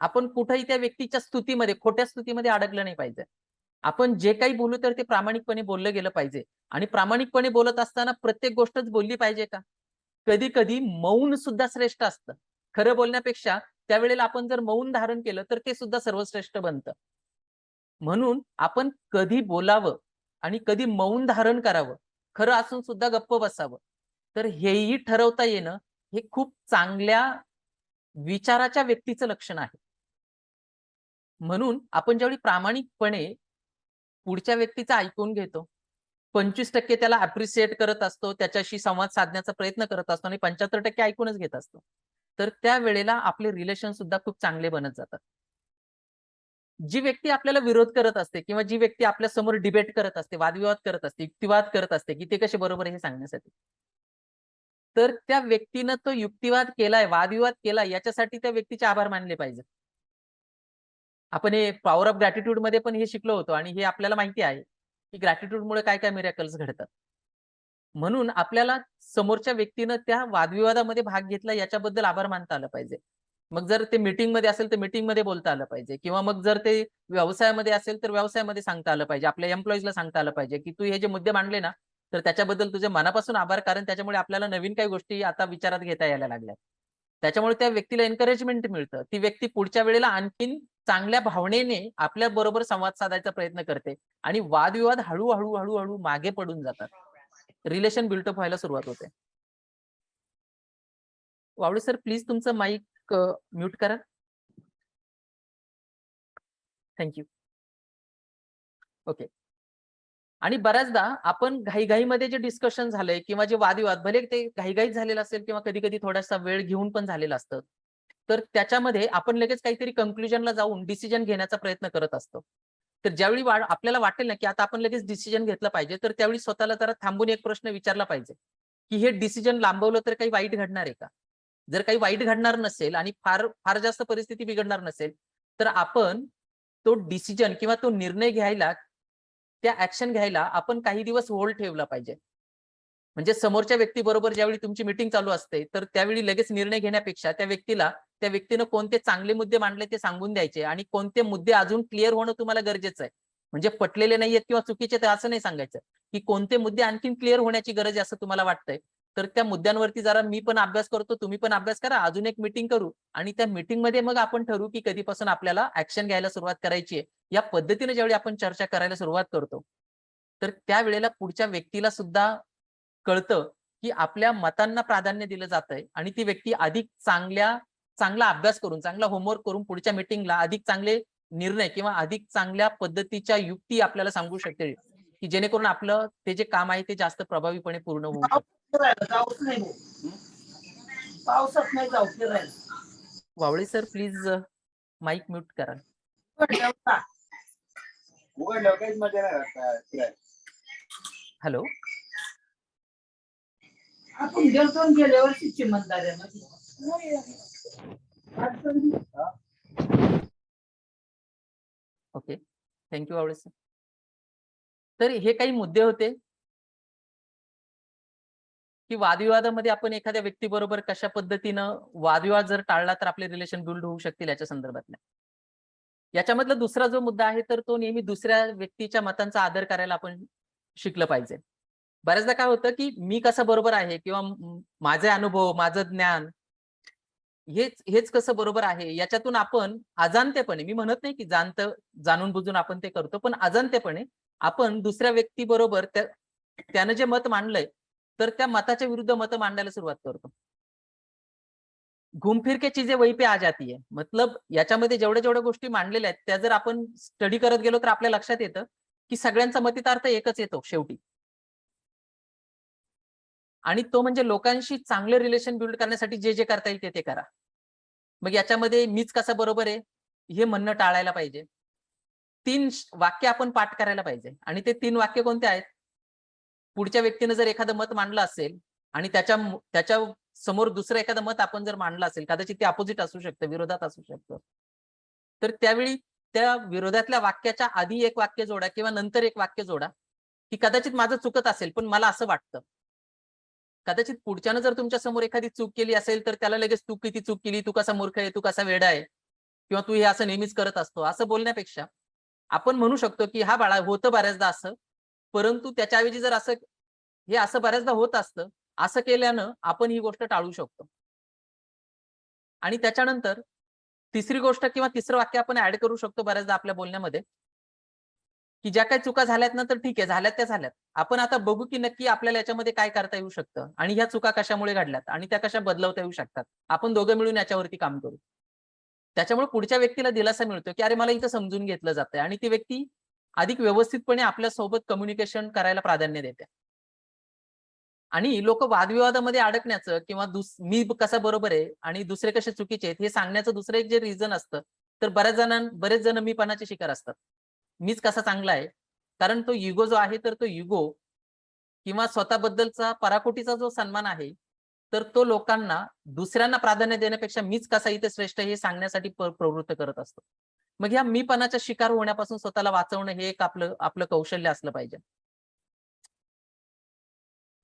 आपण कुठेही त्या व्यक्तीच्या स्तुतीमध्ये, खोट्या स्तुतीमध्ये अडकलं नाही पाहिजे. आपण जे काही बोलू तर ते प्रामाणिकपणे बोललं गेलं पाहिजे आणि प्रामाणिकपणे बोलत असताना प्रत्येक गोष्टच बोलली पाहिजे का? कधी-कधी मौन सुद्धा श्रेष्ठ असतं. खरं बोलण्यापेक्षा त्यावेळेला आपण जर मौन धारण केलं तर ते सुद्धा सर्वश्रेष्ठ बनतं. म्हणून आपण कधी बोलावं आणि कधी मौन धारण करावं, खरं असून सुद्धा गप्प बसावं. तर हेही ठरवता येणं हे खूप चांगल्या विचाराच्या व्यक्तीचं लक्षण आहे. म्हणून आपण ज्यावेळी प्रामाणिकपणे पुढच्या व्यक्तीचं ऐकून घेतो, 25% त्याला अप्रिशिएट करत असतो, त्याच्याशी संवाद साधण्याचा प्रयत्न करत असतो आणि 75% ऐकूनच घेत असतो. तर त्यावेळेला आपले रिलेशन सुद्धा खूप चांगले बनत जातात. जी व्यक्ती आपल्याला विरोध करत असते किंवा जी व्यक्ती आपल्या समोर डिबेट करत असते, वादविवाद करत असते, युक्तिवाद करत असते की ते कसे बरोबर आहे हे सांगण्यासाठी, तर त्या व्यक्तीनं तो युक्तिवाद केलाय, वादविवाद केलाय, याच्यासाठी त्या व्यक्तीचे आभार मानले पाहिजे. आपण हे पॉवर ऑफ ग्रॅटिट्यूड मध्ये पण हे शिकलो होतो आणि हे आपल्याला माहिती आहे की ग्रॅटिट्यूडमुळे काय काय मिरॅकल्स घडतात. म्हणून आपल्याला समोरच्या व्यक्तीनं त्या वादविवादामध्ये भाग घेतला याच्याबद्दल आभार मानता आलं पाहिजे. मग जर ते मीटिंगमध्ये असेल तर मीटिंगमध्ये बोलता आलं पाहिजे किंवा मग जर ते व्यवसायामध्ये असेल तर व्यवसायामध्ये सांगता आलं पाहिजे. आपल्या एम्प्लॉईजला सांगता आलं पाहिजे की तू हे जे मुद्दे मांडले ना, तर त्याच्याबद्दल तुझे मनापासून आभार, कारण त्याच्यामुळे आपल्याला नवीन काही गोष्टी आता विचारात घेता यायला लागल्या. त्याच्यामुळे त्या व्यक्तीला एन्करेजमेंट मिळतं. ती व्यक्ती पुढच्या वेळेला आणखीन चांगल्या भावनेने आपल्या बरोबर संवाद साधायचा प्रयत्न करते आणि वादविवाद हळूहळू हळूहळू मागे पडून जातात. रिलेशन बिल्टअप व्हायला सुरुवात होते. वावळे सर, प्लीज तुमचं माईक म्यूट करा. Thank you. ओके. आणि बऱ्याचदा आपण घाईघाईमध्ये जे डिस्कशन झालंय किंवा जे वादविवाद, भले ते घाईघाईत झालेलं असेल किंवा कधी कधी थोडासा वेळ घेऊन पण झालेलं असतं, तर त्याच्यामध्ये आपण लगेच काहीतरी कन्क्लुजनला जाऊन डिसिजन घेण्याचा प्रयत्न करत असतो. तर ज्यावेळी आपल्याला वाटेल ना की आता आपण लगेच डिसिजन घेतलं पाहिजे, तर त्यावेळी स्वतःला जरा थांबून एक प्रश्न विचारला पाहिजे की हे डिसिजन लांबवलं तर काही वाईट घडणार आहे का? जर काही वाईट घडणार नसेल आणि फार फार जास्त परिस्थिती बिघडणार नसेल, तर आपण तो डिसिजन किंवा तो निर्णय घ्यायला, त्या ऍक्शन घ्यायला आपण काही दिवस होल्ड ठेवला पाहिजे. म्हणजे समोरच्या व्यक्तीबरोबर ज्यावेळी तुमची मीटिंग चालू असते, तर त्यावेळी लगेच निर्णय घेण्यापेक्षा त्या व्यक्तीनं कोणते चांगले मुद्दे मांडले ते सांगून द्यायचे आणि कोणते मुद्दे अजून क्लिअर होणं तुम्हाला गरजेचं आहे. म्हणजे पटलेले नाहीयेत किंवा चुकीचे ते असं नाही सांगायचं, की कोणते मुद्दे आणखीन क्लिअर होण्याची गरज आहे असं तुम्हाला वाटतंय. तर त्या मुद्द्यांवरती जरा मी पण अभ्यास करतो, तुम्ही पण अभ्यास करा, अजून एक मीटिंग करू आणि त्या मीटिंगमध्ये मग आपण ठरवू की कधीपासून आपल्याला ऍक्शन घ्यायला सुरुवात करायची आहे. या पद्धतीने ज्यावेळी आपण चर्चा करायला सुरुवात करतो, तर त्यावेळेला पुढच्या व्यक्तीला सुद्धा कळतं की आपल्या मतांना प्राधान्य दिलं जातंय आणि ती व्यक्ती अधिक चांगला अभ्यास करून, चांगला होमवर्क करून पुढच्या मीटिंगला अधिक चांगले निर्णय किंवा अधिक चांगल्या पद्धतीच्या युक्ती आपल्याला सांगू शकते, की जेणेकरून आपलं ते जे काम आहे ते जास्त प्रभावीपणे पूर्ण होऊ शकतं. पावसात नाही जाऊ फिरायला. वावळे सर, प्लीज माईक म्यूट करा. उघडल्यावर काहीच मजा नाही राहत फिरायला. हॅलो. आपण गेलतो गेल्या वर्षी चिमणदाऱ्यामध्ये. Okay, thank you Wawale sir. तर हे काही मुद्दे होते की वादविवादामध्ये आपण एखाद्या व्यक्तीबरोबर कशा पद्धतीनं वादविवाद जर टाळला तर आपले रिलेशन बिल्ड होऊ शकतील याच्या संदर्भातल्या. याच्यामधला दुसरा जो मुद्दा आहे, तर तो नेहमी दुसऱ्या व्यक्तीच्या मतांचा आदर करायला आपण शिकलं पाहिजे. बऱ्याचदा काय होतं की मी कसं बरोबर आहे किंवा माझे अनुभव, माझं ज्ञान हेच हेच कसं बरोबर आहे, याच्यातून आपण अजाणतेपणे, मी म्हणत नाही की जाणून बुजून आपण ते करतो, पण अजाणतेपणे आपण दुसऱ्या व्यक्तीबरोबर त्यानं जे मत मांडलंय, तर त्या मताच्या विरुद्ध मतं मांडायला सुरुवात करतो. घूम-फिर के चीजें वहीं पे आ जाती है. मतलब याच्यामध्ये जेवढ्या गोष्टी मांडलेल्या आहेत, त्या जर आपण स्टडी करत गेलो तर आपल्या लक्षात येतं की सगळ्यांचा मतितार्थ एकच येतो शेवटी. आणि तो म्हणजे लोकांशी चांगले रिलेशन बिल्ड करण्यासाठी जे जे करता येईल ते करा. मग याच्यामध्ये मीच कसा बरोबर आहे हे म्हणणं टाळायला पाहिजे. 3 वाक्य आपण पाठ करायला पाहिजे आणि ते 3 वाक्य कोणते आहेत? पुढच्या व्यक्तीने जर एखादं मत मांडलं असेल आणि त्याच्या समोर दुसरं एखादं मत आपण जर मांडलं असेल, कदाचित ते अपोजिट असू शकतं, विरोधात असू शकतं. तर त्यावेळी त्या विरोधातल्या वाक्याच्या आधी एक वाक्य जोडा किंवा नंतर एक वाक्य जोडा, की कदाचित माझं चुकत असेल, पण मला असं वाटतं. कदाचित पुढच्यानं जर तुमच्या समोर एखादी चूक केली असेल, तर त्याला लगेच तू किती चूक केली, तू कसा मूर्ख आहे, तू कसा वेडा आहे किंवा तू हे असं नेहमीच करत असतो, असं बोलण्यापेक्षा आपण म्हणू शकतो, की "हां बाळा, होतं बऱ्याचदा असं." परंतु त्याच्याऐवजी जर हे असं बऱ्याचदा होत असतं, असं केल्यानं आपण ही गोष्ट टाळू शकतो. आणि त्याच्यानंतर तिसरी गोष्ट किंवा तिसरं वाक्य आपण ऍड करू शकतो बऱ्याचदा आपल्या बोलण्यामध्ये, की ज्या काही चुका झाल्यात ना, तर ठीक आहे, झाल्यात त्या झाल्यात. आपण आता बघू की नक्की आपल्याला याच्यामध्ये काय करता येऊ शकतं आणि ह्या चुका कशामुळे घडल्यात आणि त्या कशा बदलवता येऊ शकतात. आपण दोघं मिळून याच्यावरती काम करू. त्याच्यामुळे पुढच्या व्यक्तीला दिलासा मिळतो, की अरे मला इथं समजून घेतलं जातंय आणि ती व्यक्ती अधिक व्यवस्थितपणे आपल्यासोबत कम्युनिकेशन करायला प्राधान्य देते. आणि लोक वादविवादामध्ये अडकण्याचं किंवा मी कसा बरोबर आहे आणि दुसरे कसे चुकीचे आहेत हे सांगण्याचं दुसरं एक जे रिझन असतं, तर बरेच जण मीपणाचे शिकार असतात. मीच कसा चांगला आहे, कारण तो इगो जो आहे तर तो इगो किंवा स्वतःबद्दलचा पराकोटीचा जो सन्मान आहे, तर तो लोकांना दुसऱ्यांना प्राधान्य देण्यापेक्षा मीच कसा इथे श्रेष्ठ हे सांगण्यासाठी प्रवृत्त करत असतो. मग या मीपणाच्या शिकार होण्यापासून स्वतःला वाचवणं हे एक आपलं आपलं कौशल्य असलं पाहिजे.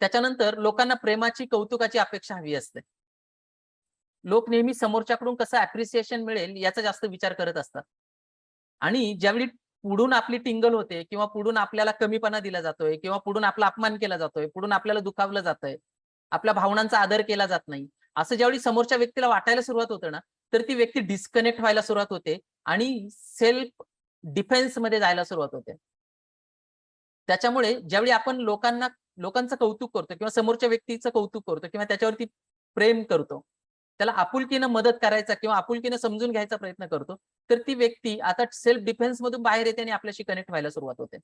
त्याच्यानंतर लोकांना प्रेमाची, कौतुकाची अपेक्षा हवी असते. लोक नेहमी समोरच्याकडून कसं अप्रिसिएशन मिळेल याचा जास्त विचार करत असतात. आणि ज्यावेळी पुढून आपली टिंगल होते किंवा पुढून आपल्याला कमीपणा दिला जातोय किंवा पुढून आपला अपमान केला जातोय, पुढून आपल्याला दुखावलं जातंय, आपल्या भावनांचा आदर केला जात नाही, असं ज्यावेळी समोरच्या व्यक्तीला वाटायला सुरुवात होते ना, तर ती व्यक्ती डिस्कनेक्ट व्हायला सुरुवात होते आणि सेल्फ डिफेन्स मध्ये जायला सुरुवात होते. त्याच्यामुळे ज्यावेळी आपण लोकांचं कौतुक करतो किंवा समोरच्या व्यक्तीचं कौतुक करतो किंवा त्याच्यावरती प्रेम करतो, त्याला आपुलकीनं मदत करायचा किंवा आपुलकीनं समजून घ्यायचा प्रयत्न करतो, तर ती व्यक्ती आता सेल्फ डिफेन्स मधून बाहेर येते आणि आपल्याशी कनेक्ट व्हायला सुरुवात होते.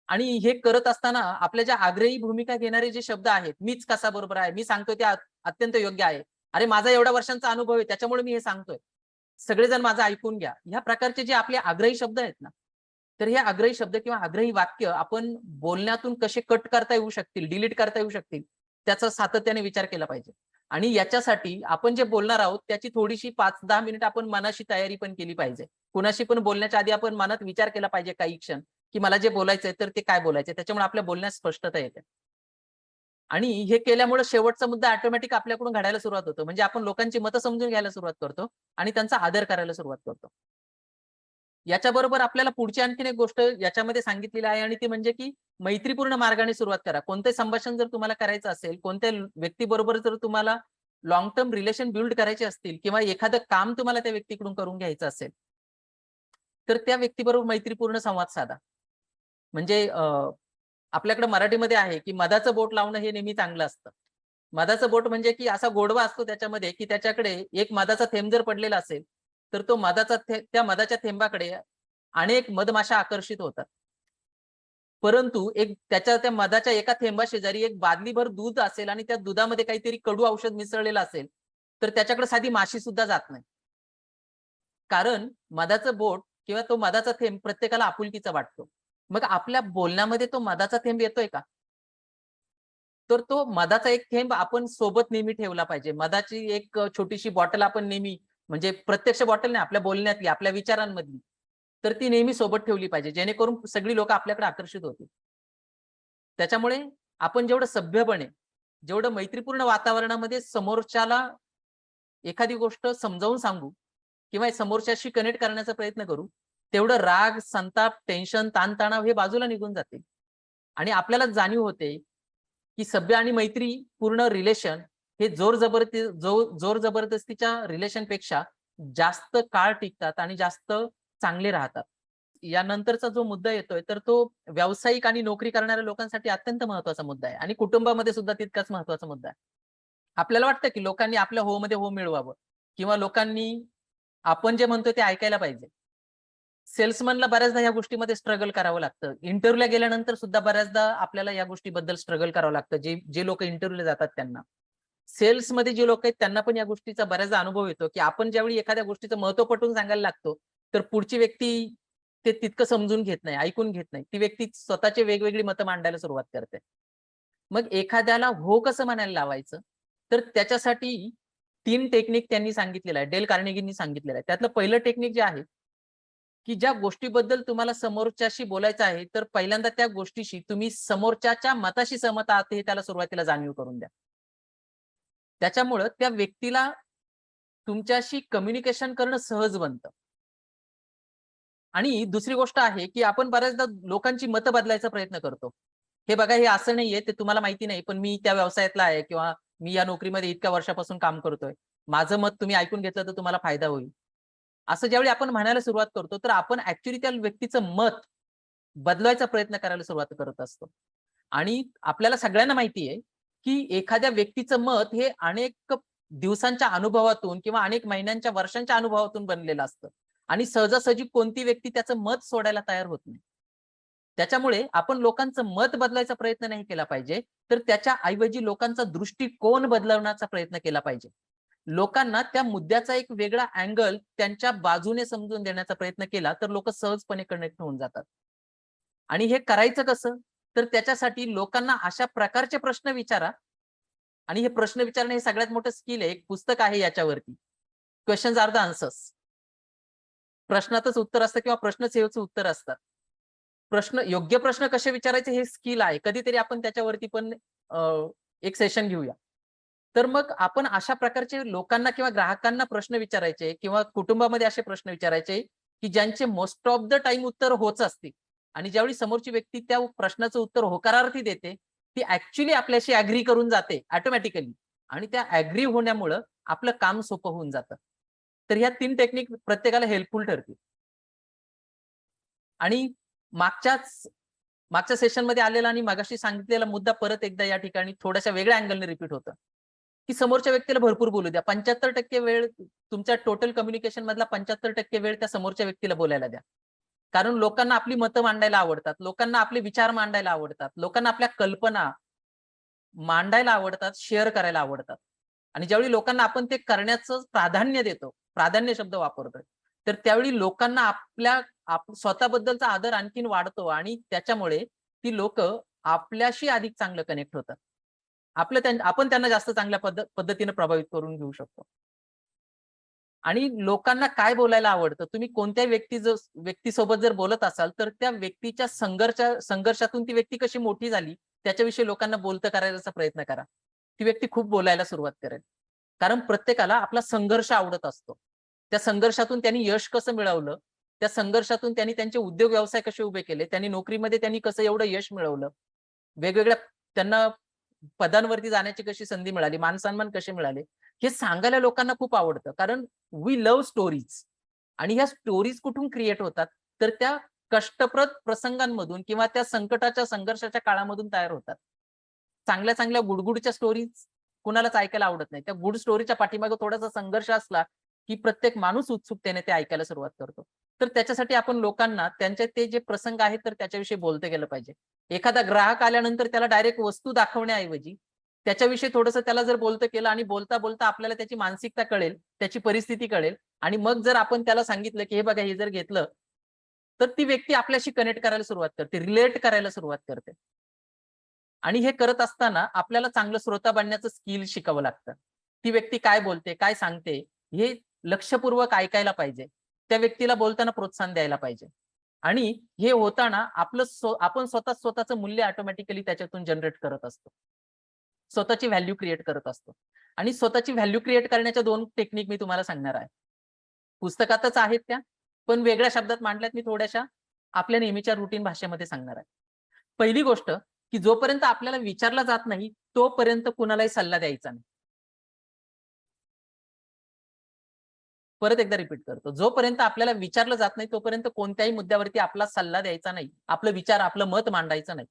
आणि हे करत असताना आपल्या ज्या आग्रही भूमिका घेणारे जे शब्द आहेत, मीच कसा बरोबर आहे, मी सांगतोय ते अत्यंत योग्य आहे. अरे माझा एवढ्या वर्षांचा अनुभव आहे त्याच्यामुळे मी हे सांगतोय. सगळेजण माझं ऐकून घ्या. ह्या प्रकारचे जे आपले आग्रही शब्द आहेत ना, तर हे आग्रही शब्द किंवा आग्रही वाक्य आपण बोलण्यातून कसे कट करता येऊ शकतील, डिलीट करता येऊ शकतील, त्याचा सातत्याने विचार केला पाहिजे. आणि याच्यासाठी आपण जे बोलणार आहोत त्याची थोडीशी 5-10 मिनिट आपण मनाशी तयारी पण केली पाहिजे. कुणाशी पण बोलण्याच्या आधी आपण मनात विचार केला पाहिजे काही क्षण, की मला जे बोलायचंय तर ते काय बोलायचंय. त्याच्यामुळे आपल्या बोलण्यात स्पष्टता येते. आणि हे केल्यामुळे शेवटचा मुद्दा ऑटोमॅटिक आपल्याकडून घडायला सुरुवात होतो. म्हणजे आपण लोकांची मतं समजून घ्यायला सुरुवात करतो आणि त्यांचा आदर करायला सुरुवात करतो. याच्याबरोबर आपल्याला पुढची आणखीन एक गोष्ट याच्यामध्ये सांगितलेली आहे आणि ती म्हणजे की मैत्रीपूर्ण मार्गाने सुरुवात करा. कोणते संभाषण जर तुम्हाला करायचं असेल, कोणत्या व्यक्तीबरोबर जर तुम्हाला लाँग टर्म रिलेशन बिल्ड करायचे असतील किंवा एखादं काम तुम्हाला त्या व्यक्तीकडून करून घ्यायचं असेल, तर त्या व्यक्तीबरोबर मैत्रीपूर्ण संवाद साधा. म्हणजे आपल्याकडे मराठीमध्ये आहे की मधाचं बोट लावणं हे नेहमी चांगलं असतं. मधाचं बोट म्हणजे की असा गोडवा असतो त्याच्यामध्ये की त्याच्याकडे एक मधाचा थेंब जर पडलेला असेल, तर तो त्या मधाच्या थेंबाकडे अनेक मधमाशा आकर्षित होतात. परंतु त्या मधाच्या एका थेंबाशेजारी एक बादलीभर दूध असेल आणि त्या दुधामध्ये काहीतरी कडू औषध मिसळलेलं असेल, तर त्याच्याकडे साधी माशी सुद्धा जात नाही. कारण मधाचं बोट किंवा तो मधाचा थेंब प्रत्येकाला आपुलकीचा वाटतो. मग आपल्या बोलण्यामध्ये तो मधाचा थेंब येतोय का? तर तो मधाचा एक थेंब आपण सोबत नेहमी ठेवला पाहिजे. मधाची एक छोटीशी बॉटल आपण नेहमी म्हणजे प्रत्यक्ष बॉटल नाही, आपल्या बोलण्यातली, आपल्या विचारांमधली. तर ती नेहमी सोबत ठेवली पाहिजे, जेणेकरून सगळी लोकं आपल्याकडे आकर्षित होतील. त्याच्यामुळे आपण जेवढं सभ्यपणे, जेवढं मैत्रीपूर्ण वातावरणामध्ये समोरच्याला एखादी गोष्ट समजावून सांगू किंवा समोरच्याशी कनेक्ट करण्याचा प्रयत्न करू, तेवढं राग, संताप, टेन्शन, ताणतणाव हे बाजूला निघून जातील. आणि आपल्याला जाणीव होते, की सभ्य आणि मैत्रीपूर्ण रिलेशन हे जोर जबरदस्तीच्या रिलेशनपेक्षा जास्त काळ टिकतात आणि जास्त चांगले राहतात. यानंतरचा जो मुद्दा येतोय, तर तो व्यावसायिक आणि नोकरी करणाऱ्या लोकांसाठी अत्यंत महत्त्वाचा मुद्दा आहे आणि कुटुंबामध्ये सुद्धा तितकाच महत्त्वाचा मुद्दा आहे. आपल्याला वाटतं, की लोकांनी आपल्या हो मध्ये हो मिळवावं किंवा लोकांनी आपण जे म्हणतोय ते ऐकायला पाहिजे. सेल्समनला बऱ्याचदा या गोष्टीमध्ये स्ट्रगल करावं लागतं. इंटरव्ह्यूला गेल्यानंतर सुद्धा बऱ्याचदा आपल्याला या गोष्टीबद्दल स्ट्रगल करावं लागतं. जे लोकं इंटरव्ह्यूला जातात त्यांना. सेल्समध्ये जे लोक आहेत त्यांना पण या गोष्टीचा बऱ्याचदा अनुभव येतो, की आपण ज्यावेळी एखाद्या गोष्टीचं महत्त्व पटवून सांगायला लागतो, तर पुढची व्यक्ती ते तितकं समजून घेत नाही, ऐकून घेत नाही. ती व्यक्ती स्वतःची वेगवेगळी मतं मांडायला सुरुवात करते. मग एखाद्याला हो कसं म्हणायला लावायचं? तर त्याच्यासाठी 3 टेक्निक त्यांनी सांगितलेलं आहे. डेल कार्नेगींनी सांगितलेलं आहे. त्यातलं पहिलं टेक्निक जे आहे, की ज्या गोष्टीबद्दल तुम्हाला समोरच्याशी बोलायचं आहे, तर पहिल्यांदा त्या गोष्टीशी तुम्ही समोरच्याच्या मताशी सहमत आहात हे त्याला सुरुवातीला जाणीव करून द्या. त्याच्यामुळं त्या व्यक्तीला तुमच्याशी कम्युनिकेशन करणं सहज बनतं. आणि दुसरी गोष्ट आहे, की आपण बऱ्याचदा लोकांची मतं बदलायचा प्रयत्न करतो. हे बघा हे असं नाहीये, ते तुम्हाला माहिती नाही, पण मी त्या व्यवसायातला आहे किंवा मी या नोकरीमध्ये इतक्या वर्षापासून काम करतोय. माझं मत तुम्ही ऐकून घेतलं तर तुम्हाला फायदा होईल. असं ज्यावेळी आपण म्हणायला सुरुवात करतो, तर आपण ॲक्चुअली त्या व्यक्तीचं मत बदलवायचा प्रयत्न करायला सुरुवात करत असतो. आणि आपल्याला सगळ्यांना माहिती आहे, की एखाद्या व्यक्तीचं मत हे अनेक दिवसांच्या अनुभवातून किंवा अनेक महिन्यांच्या, वर्षांच्या अनुभवातून बनलेलं असतं. आणि सहजासहजी कोणती व्यक्ती त्याचं मत सोडायला तयार होत नाही. त्याच्यामुळे आपण लोकांचं मत बदलायचा प्रयत्न नाही केला पाहिजे, तर त्याच्या ऐवजी लोकांचा दृष्टिकोन बदलवण्याचा प्रयत्न केला पाहिजे. लोकांना त्या मुद्द्याचा एक वेगळा अँगल त्यांच्या बाजूने समजून देण्याचा प्रयत्न केला तर लोक सहजपणे कनेक्ट होऊन जातात. आणि हे करायचं कसं? तर त्याच्यासाठी लोकांना अशा प्रकारचे प्रश्न विचारा. आणि हे प्रश्न विचारणे हे सगळ्यात मोठं स्किल आहे. एक पुस्तक आहे याच्यावरती. Questions are the answers. प्रश्नातच उत्तर असतं किंवा प्रश्नच हेच उत्तर असतात. योग्य प्रश्न कसे विचारायचे हे स्किल आहे. कधीतरी आपण त्याच्यावरती पण एक सेशन घेऊया. तर मग आपण अशा प्रकारचे लोकांना किंवा ग्राहकांना प्रश्न विचारायचे किंवा कुटुंबामध्ये असे प्रश्न विचारायचे, की ज्यांचे मोस्ट ऑफ द टाईम उत्तर होच असते. आणि ज्यावेळी समोरची व्यक्ती त्या प्रश्नाचं उत्तर होकारार्थी देते, ती ऍक्च्युली आपल्याशी ऍग्री करून जाते ऑटोमॅटिकली. आणि त्या ऍग्री होण्यामुळं आपलं काम सोपं होऊन जातं. तर ह्या 3 टेक्निक प्रत्येकाला हेल्पफुल ठरतील. आणि मागच्या सेशनमध्ये आलेला आणि मगाशी सांगितलेला मुद्दा परत एकदा या ठिकाणी थोड्याशा वेगळ्या अँगलने रिपीट होतं, की समोरच्या व्यक्तीला भरपूर बोलू द्या. 75% वेळ तुमच्या टोटल कम्युनिकेशन मधला 75% वेळ त्या समोरच्या व्यक्तीला बोलायला द्या. कारण लोकांना आपली मतं मांडायला आवडतात. लोकांना आपले विचार मांडायला आवडतात. लोकांना आपल्या कल्पना मांडायला आवडतात, शेअर करायला आवडतात. आणि ज्यावेळी लोकांना आपण ते करण्याचं प्राधान्य देतो, प्राधान्य शब्द वापरतोय, तर त्यावेळी लोकांना स्वतःबद्दलचा आदर आणखीन वाढतो आणि त्याच्यामुळे ती लोकं आपल्याशी अधिक चांगलं कनेक्ट होतात. आपण त्यांना जास्त चांगल्या पद्धतीने प्रभावित करून घेऊ शकतो. आणि लोकांना काय बोलायला आवडतं? तुम्ही कोणत्या व्यक्तीसोबत जर बोलत असाल, तर त्या व्यक्तीच्या संघर्षातून ती व्यक्ती कशी मोठी झाली, त्याच्याविषयी लोकांना बोलतं करायचा प्रयत्न करा. ती व्यक्ती खूप बोलायला सुरुवात करेल. कारण प्रत्येकाला आपला संघर्ष आवडत असतो. त्या संघर्षातून त्यांनी यश कसं मिळवलं, त्या संघर्षातून त्यांनी त्यांचे उद्योग व्यवसाय कसे उभे केले, त्यांनी नोकरीमध्ये त्यांनी कसं एवढं यश मिळवलं, वेगवेगळ्या त्यांना पदांवरती जाण्याची कशी संधी मिळाली, मान-सन्मान कसे मिळाले, हे सांगायला लोकांना खूप आवडतं. कारण वी लव्ह स्टोरीज. आणि ह्या स्टोरीज कुठून क्रिएट होतात? तर त्या कष्टप्रद प्रसंगांमधून किंवा त्या संकटाच्या, संघर्षाच्या काळामधून तयार होतात. चांगल्या-चांगल्या गुड-गुडच्या स्टोरीज कुणालाच ऐकायला आवडत नाही. त्या गुड स्टोरीच्या पाठीमागे थोडासा संघर्ष असला, की प्रत्येक माणूस उत्सुकतेने ते ऐकायला सुरुवात करतो. तर त्याच्यासाठी आपण लोकांना त्यांचे ते जे प्रसंग आहेत, तर त्याच्याविषयी बोलतं गेलं पाहिजे. एखादा ग्राहक आल्यानंतर त्याला डायरेक्ट वस्तू दाखवण्याऐवजी त्याच्याविषयी थोडंसं त्याला जर बोलतं केलं आणि बोलता-बोलता आपल्याला त्याची मानसिकता कळेल, त्याची परिस्थिती कळेल आणि मग जर आपण त्याला सांगितलं, की "हे बघा, हे जर घेतलं," तर ती व्यक्ती आपल्याशी कनेक्ट करायला सुरुवात करते, रिलेट करायला सुरुवात करते. आणि हे करत असताना आपल्याला चांगलं श्रोता बनण्याचं स्किल शिकावं लागतं. ती व्यक्ती काय बोलते, काय सांगते, हे लक्षपूर्वक ऐकायला पाहिजे. त्या व्यक्तीला बोलताना प्रोत्साहन द्यायला पाहिजे. आणि हे होताना आपण स्वतःचं मूल्य ऑटोमॅटिकली त्याच्यातून जनरेट करत असतो. स्वतःची व्हॅल्यू क्रिएट करत असतो. आणि स्वतःची व्हॅल्यू क्रिएट करण्याच्या 2 टेक्निक मी तुम्हाला सांगणार आहे. पुस्तकातच आहेत त्या, पण वेगळ्या शब्दात मांडल्यात मी थोड्याशा आपल्या नेहमीच्या रूटीन भाषेमध्ये सांगणार आहे. पहिली गोष्ट, की जोपर्यंत आपल्याला विचारला जात नाही, तोपर्यंत कुणालाही सल्ला द्यायचा नाही. परत एकदा रिपीट करतो. जोपर्यंत आपल्याला विचारलं जात नाही, तोपर्यंत कोणत्याही मुद्द्यावरती आपला सल्ला द्यायचा नाही. आपलं विचार, आपलं मत मांडायचं नाही.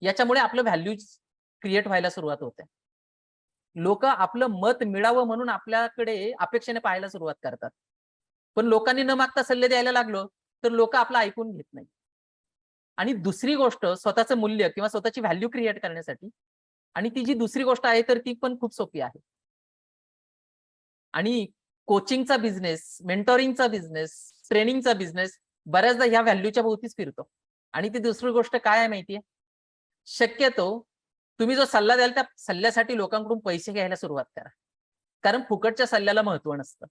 याच्यामुळे आपलं व्हॅल्यूज क्रिएट व्हायला सुरुवात होते. लोकं आपलं मत मिळावं म्हणून आपल्याकडे अपेक्षेने पाहायला सुरुवात करतात. पण लोकांनी न मागता सल्ले द्यायला लागलो, तर लोकं आपलं ऐकून घेत नाही. आणि दुसरी गोष्ट स्वतःचं मूल्य किंवा स्वतःची व्हॅल्यू क्रिएट करण्यासाठी आणि ती जी दुसरी गोष्ट आहे, तर ती पण खूप सोपी आहे. आणि कोचिंगचा बिझनेस, मेंटॉरिंगचा बिझनेस, ट्रेनिंगचा बिझनेस बऱ्याचदा ह्या व्हॅल्यूच्या भोवतीच फिरतो. आणि ती दुसरी गोष्ट काय आहे माहितीये? शक्यतो तुम्ही जो सल्ला द्याल त्या सल्ल्यासाठी लोकांकडून पैसे घ्यायला सुरुवात करा. कारण फुकटच्या सल्ल्याला महत्त्व नसतं.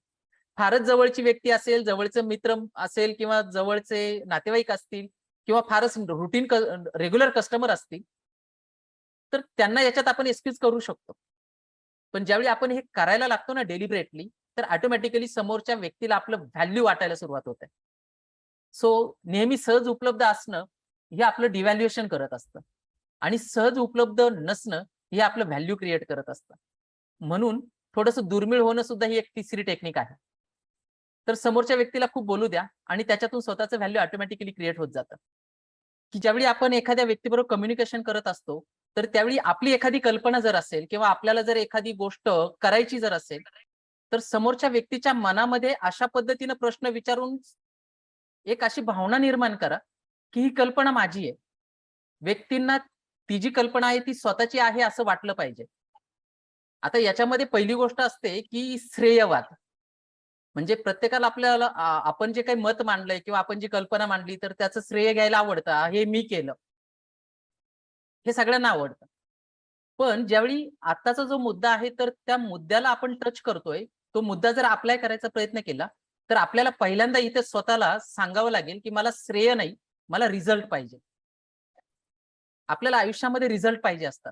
फारच जवळची व्यक्ती असेल, जवळचे मित्र असेल किंवा जवळचे नातेवाईक असतील किंवा फारच रेग्युलर कस्टमर असतील, तर त्यांना याच्यात आपण एक्सक्यूज करू शकतो. पण ज्यावेळी आपण हे करायला लागतो ना डेलिबरेटली, तर ऑटोमॅटिकली समोरच्या व्यक्तीला आपलं व्हॅल्यू वाटायला सुरुवात होते. सो नेहमी सहज उपलब्ध असणं हे आपलं डिव्हॅल्युएशन करत असतं. आणि सहज उपलब्ध नसणं हे आपलं व्हॅल्यू क्रिएट करत असतं. म्हणून थोडंसं दुर्मिळ होणं सुद्धा ही एक तिसरी टेक्निक आहे. तर समोरच्या व्यक्तीला खूप बोलू द्या आणि त्याच्यातून स्वतःचं व्हॅल्यू ऑटोमॅटिकली क्रिएट होत जातं. की ज्यावेळी आपण एखाद्या व्यक्तीबरोबर कम्युनिकेशन करत असतो, तर त्यावेळी आपली एखादी कल्पना जर असेल किंवा आपल्याला जर एखादी गोष्ट करायची जर असेल, तर समोरच्या व्यक्तीच्या मनामध्ये अशा पद्धतीनं प्रश्न विचारून एक अशी भावना निर्माण करा, की ही कल्पना माझी आहे. व्यक्तींना ती जी कल्पना आहे ती स्वतःची आहे असं वाटलं पाहिजे. आता याच्यामध्ये पहिली गोष्ट असते की श्रेयवाद. म्हणजे प्रत्येकाला आपल्याला आपण जे काही मत मांडलंय किंवा आपण जी कल्पना मांडली तर त्याचं श्रेय घ्यायला आवडतं. हे मी केलं. हे सगळ्यांना आवडतं. पण ज्यावेळी आत्ताचा जो मुद्दा आहे तर त्या मुद्द्याला आपण टच करतोय. तो मुद्दा जर अप्लाय करायचा प्रयत्न केला, तर आपल्याला पहिल्यांदा इथे स्वतःला सांगावं लागेल, की मला श्रेय नाही, मला रिझल्ट पाहिजे. आपल्याला आयुष्यामध्ये रिझल्ट पाहिजे असतात.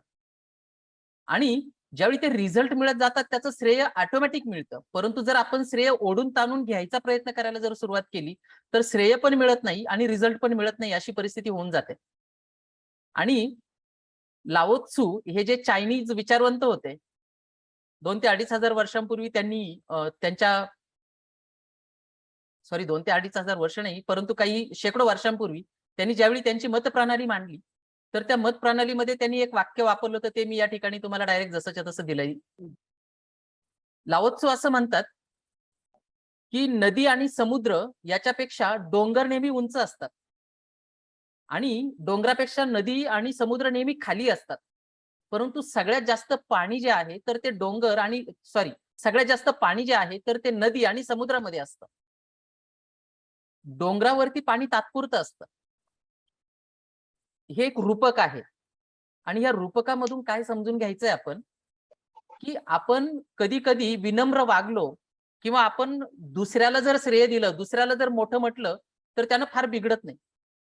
आणि ज्यावेळी ते रिझल्ट मिळत जातात त्याचं श्रेय ऑटोमॅटिक मिळतं. परंतु जर आपण श्रेय ओढून ताणून घ्यायचा प्रयत्न करायला जर सुरुवात केली, तर श्रेय पण मिळत नाही आणि रिझल्ट पण मिळत नाही अशी परिस्थिती होऊन जाते. आणि लाओ त्सू हे जे चायनीज विचारवंत होते, 2 ते 2,500 वर्षांपूर्वी त्यांनी त्यांच्या सॉरी 2 ते 2,500 वर्ष नाही, परंतु काही शेकडो वर्षांपूर्वी त्यांनी ज्यावेळी त्यांची मतप्रणाली मांडली, तर त्या मतप्रणालीमध्ये त्यांनी एक वाक्य वापरलं होतं, ते मी या ठिकाणी तुम्हाला डायरेक्ट जसंच्या तसं दिलंय. लाओ त्सू असं म्हणतात, की नदी आणि समुद्र याच्यापेक्षा डोंगर नेहमी उंच असतात आणि डोंगरापेक्षा नदी आणि समुद्र नेहमी खाली असतात. परंतु सगळ्यात जास्त पाणी जे आहे, तर ते डोंगर आणि सॉरी सगळ्यात जास्त पाणी जे आहे, तर ते नदी आणि समुद्रामध्ये असतं. डोंगरावरती पाणी तात्पुरतं असतं. हे एक रूपक आहे आणि या रूपकामधून काय समजून घ्यायचंय आपण, की आपण कधी-कधी विनम्र वागलो किंवा आपण दुसऱ्याला जर श्रेय दिलं, दुसऱ्याला जर मोठं म्हटलं, तर त्यानं फार बिघडत नाही.